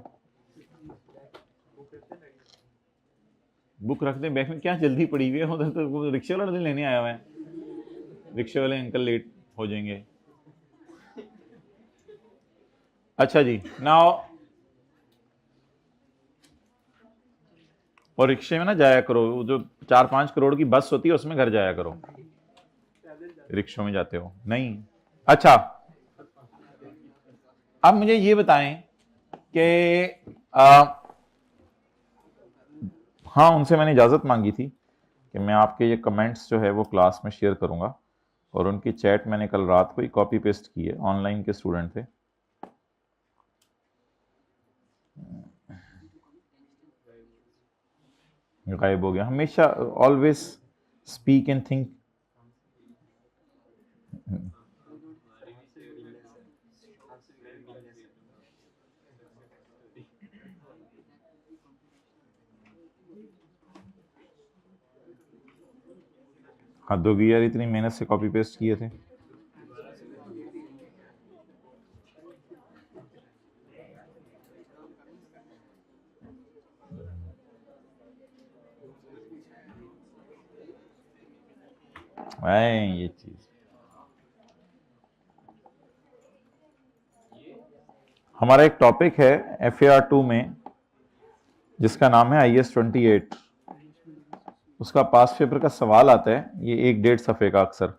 बुक रख दें बैग में, क्या जल्दी पड़ी हुई है, उधर तो रिक्शे वाला लेने आया हुआ है, रिक्शे वाले अंकल लेट हो जाएंगे। अच्छा जी, नाउ और रिक्शे में ना जाया करो, वो जो 4-5 करोड़ की बस होती है उसमें घर जाया करो, रिक्शों में जाते हो नहीं। अच्छा, अब मुझे ये बताएं कि हाँ, उनसे मैंने इजाज़त मांगी थी कि मैं आपके ये कमेंट्स जो है वो क्लास में शेयर करूंगा, और उनकी चैट मैंने कल रात को ही कॉपी पेस्ट की है, ऑनलाइन के स्टूडेंट थे। गायब हो गया। हमेशा ऑलवेज स्पीक एंड थिंक। हद हो गई यार, इतनी मेहनत से कॉपी पेस्ट किए थे। ये चीज हमारा एक टॉपिक है FAR2 में जिसका नाम है IS-28। उसका पास पेपर का सवाल आता है, ये 1-1.5 सफ़े का अक्सर,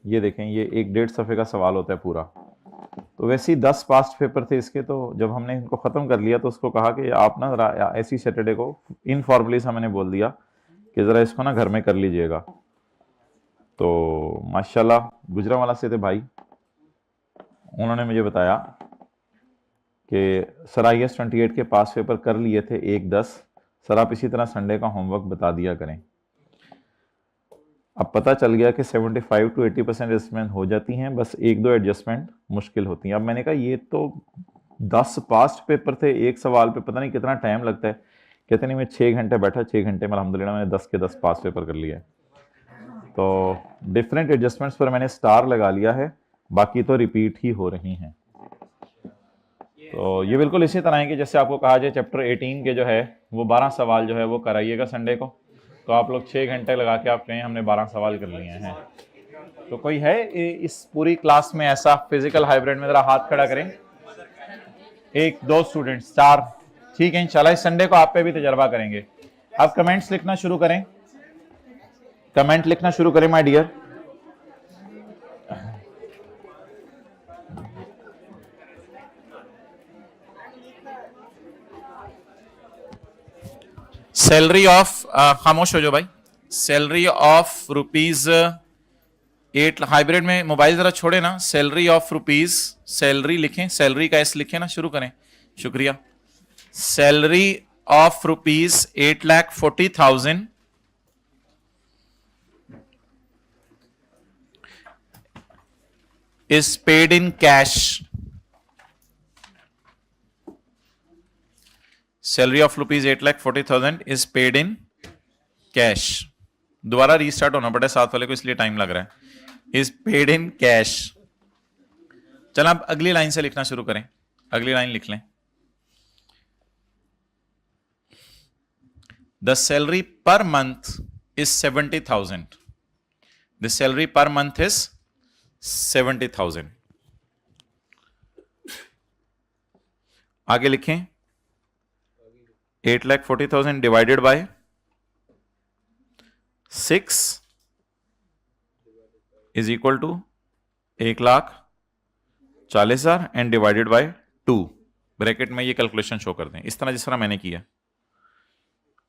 ये देखें, ये 1-1.5 सफ़े का सवाल होता है पूरा। तो वैसे ही 10 पास्ट पेपर थे इसके, तो जब हमने इनको ख़त्म कर लिया तो उसको कहा कि आप ना ऐसी सैटरडे को इनफॉर्मली हमने बोल दिया कि ज़रा इसको ना घर में कर लीजिएगा। तो माशाल्लाह गुजरांवाला से थे भाई, उन्होंने मुझे बताया कि सर IS-28 के पास पेपर कर लिए थे 1-10, सर आप इसी तरह संडे का होमवर्क बता दिया करें। अब पता चल गया कि 75 to 80% एडजस्टमेंट हो जाती हैं, बस 1-2 एडजस्टमेंट मुश्किल होती हैं। अब मैंने कहा ये तो 10 पास्ट पेपर थे, एक सवाल पे पता नहीं कितना टाइम लगता है। कहते नहीं मैं 6 घंटे बैठा, 6 घंटे में अल्हम्दुलिल्लाह मैंने 10 के 10 पास्ट पेपर कर लिया। तो डिफरेंट एडजस्टमेंट्स पर मैंने स्टार लगा लिया है, बाकी तो रिपीट ही हो रही हैं। तो ये बिल्कुल इसी तरह है कि जैसे आपको कहा जाए चैप्टर 18 के जो है वो 12 सवाल जो है वो कराइएगा संडे को, तो आप लोग 6 घंटे लगा के आप कहें हमने 12 सवाल कर लिए हैं। तो कोई है इस पूरी क्लास में ऐसा फिजिकल हाइब्रिड में? जरा हाथ खड़ा करें। 1-2 स्टूडेंट्स, 4, ठीक है। इंशाल्लाह इस संडे को आप पे भी तजर्बा करेंगे। अब कमेंट्स लिखना शुरू करें, कमेंट लिखना शुरू करें माय डियर। सैलरी ऑफ, खामोश हो जाओ भाई। सैलरी ऑफ ₹8, हाइब्रिड में मोबाइल जरा छोड़े ना। सैलरी ऑफ रुपीज, सैलरी लिखें, सैलरी का एस लिखें ना, शुरू करें, शुक्रिया। Salary of ₹8,40,000 is paid in cash. Salary of ₹8,40,000 is paid in cash. दोबारा रीस्टार्ट होना पड़े साथ वाले को, इसलिए टाइम लग रहा है। Is paid in cash. चल अब अगली लाइन से लिखना शुरू करें, अगली लाइन लिख लें। The salary per month is 70,000. The salary per month is 70,000. आगे लिखें 8,40,000 divided by 6 is equal to 1,40,000 and divided by 2। Bracket में ये कैलकुलेशन शो कर दें इस तरह जिस तरह मैंने किया।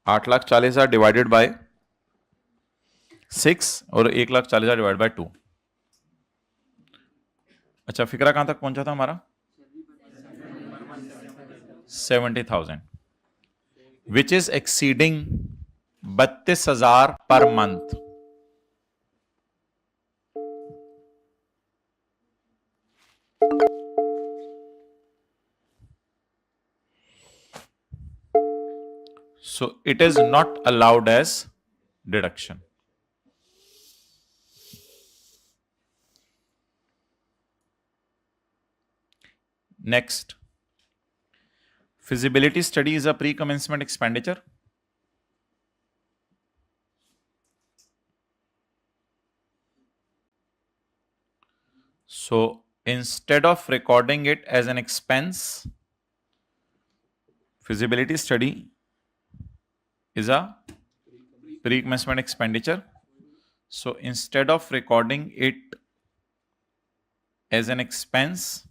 8,40,000 डिवाइडेड बाय 6 और 1,40,000 डिवाइड बाय 2। अच्छा, फिक्रा कहां तक पहुंचा था हमारा? 70,000 which is exceeding 32,000 per month. So it is not allowed as deduction. Next, feasibility study is a pre-commencement expenditure. So instead of recording it as an expense, feasibility study is a pre-commencement expenditure. So instead of recording it as an expense,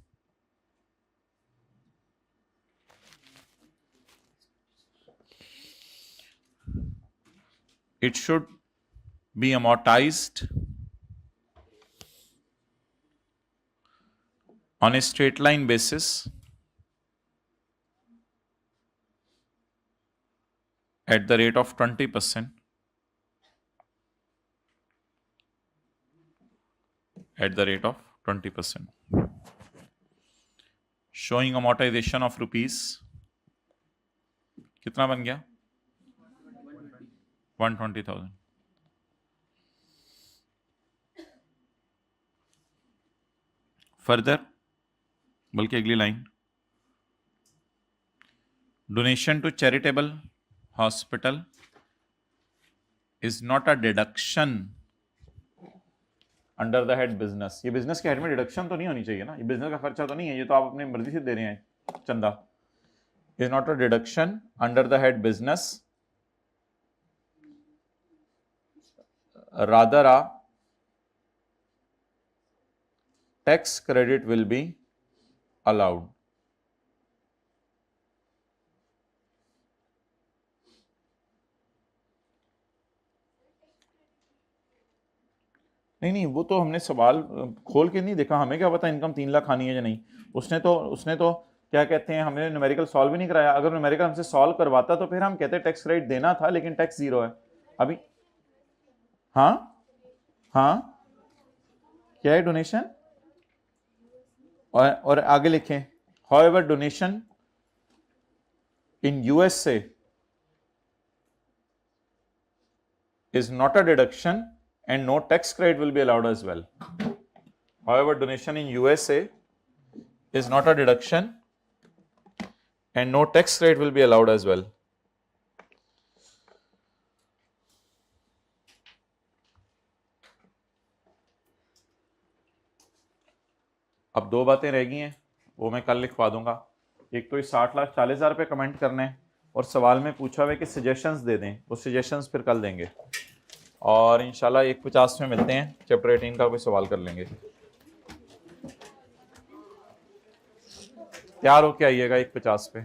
it should be amortized on a straight line basis at the rate of 20%. At the rate of 20%. Showing amortization of rupees. कितना बन गया? 120,000. Further, बल्कि अगली line, donation to charitable hospital is not a deduction under the head business. ये बिजनेस के हेड में डिडक्शन तो नहीं होनी चाहिए ना, ये बिजनेस का खर्चा तो नहीं है, ये तो आप अपनी मर्जी से दे रहे हैं चंदा. Is not a deduction under the head business, rather a tax credit will be allowed. नहीं, वो तो हमने सवाल खोल के नहीं देखा, हमें क्या पता इनकम 3 लाख आनी है या नहीं. उसने तो क्या कहते हैं, हमने न्यूमेरिकल सॉल्व भी नहीं कराया. अगर न्यूमेरिकल हमसे सॉल्व करवाता तो फिर हम कहते टैक्स क्रेडिट देना था, लेकिन टैक्स 0 है अभी. हाँ क्या है डोनेशन, और आगे लिखें, however donation in USA is not a deduction and no tax credit will be allowed as well. However, donation in USA is not a deduction and no tax credit will be allowed as well. अब 2 बातें रह गई हैं, वो मैं कल लिखवा दूंगा. एक तो 60,40,000 पे कमेंट करने हैं, और सवाल में पूछा हुआ है कि सजेशंस दे दें, वो सजेशंस फिर कल देंगे. और इंशाल्लाह 1:50 में मिलते हैं, चैप्टर 18 का कोई सवाल कर लेंगे. तैयार होके आइएगा 1:50 पे.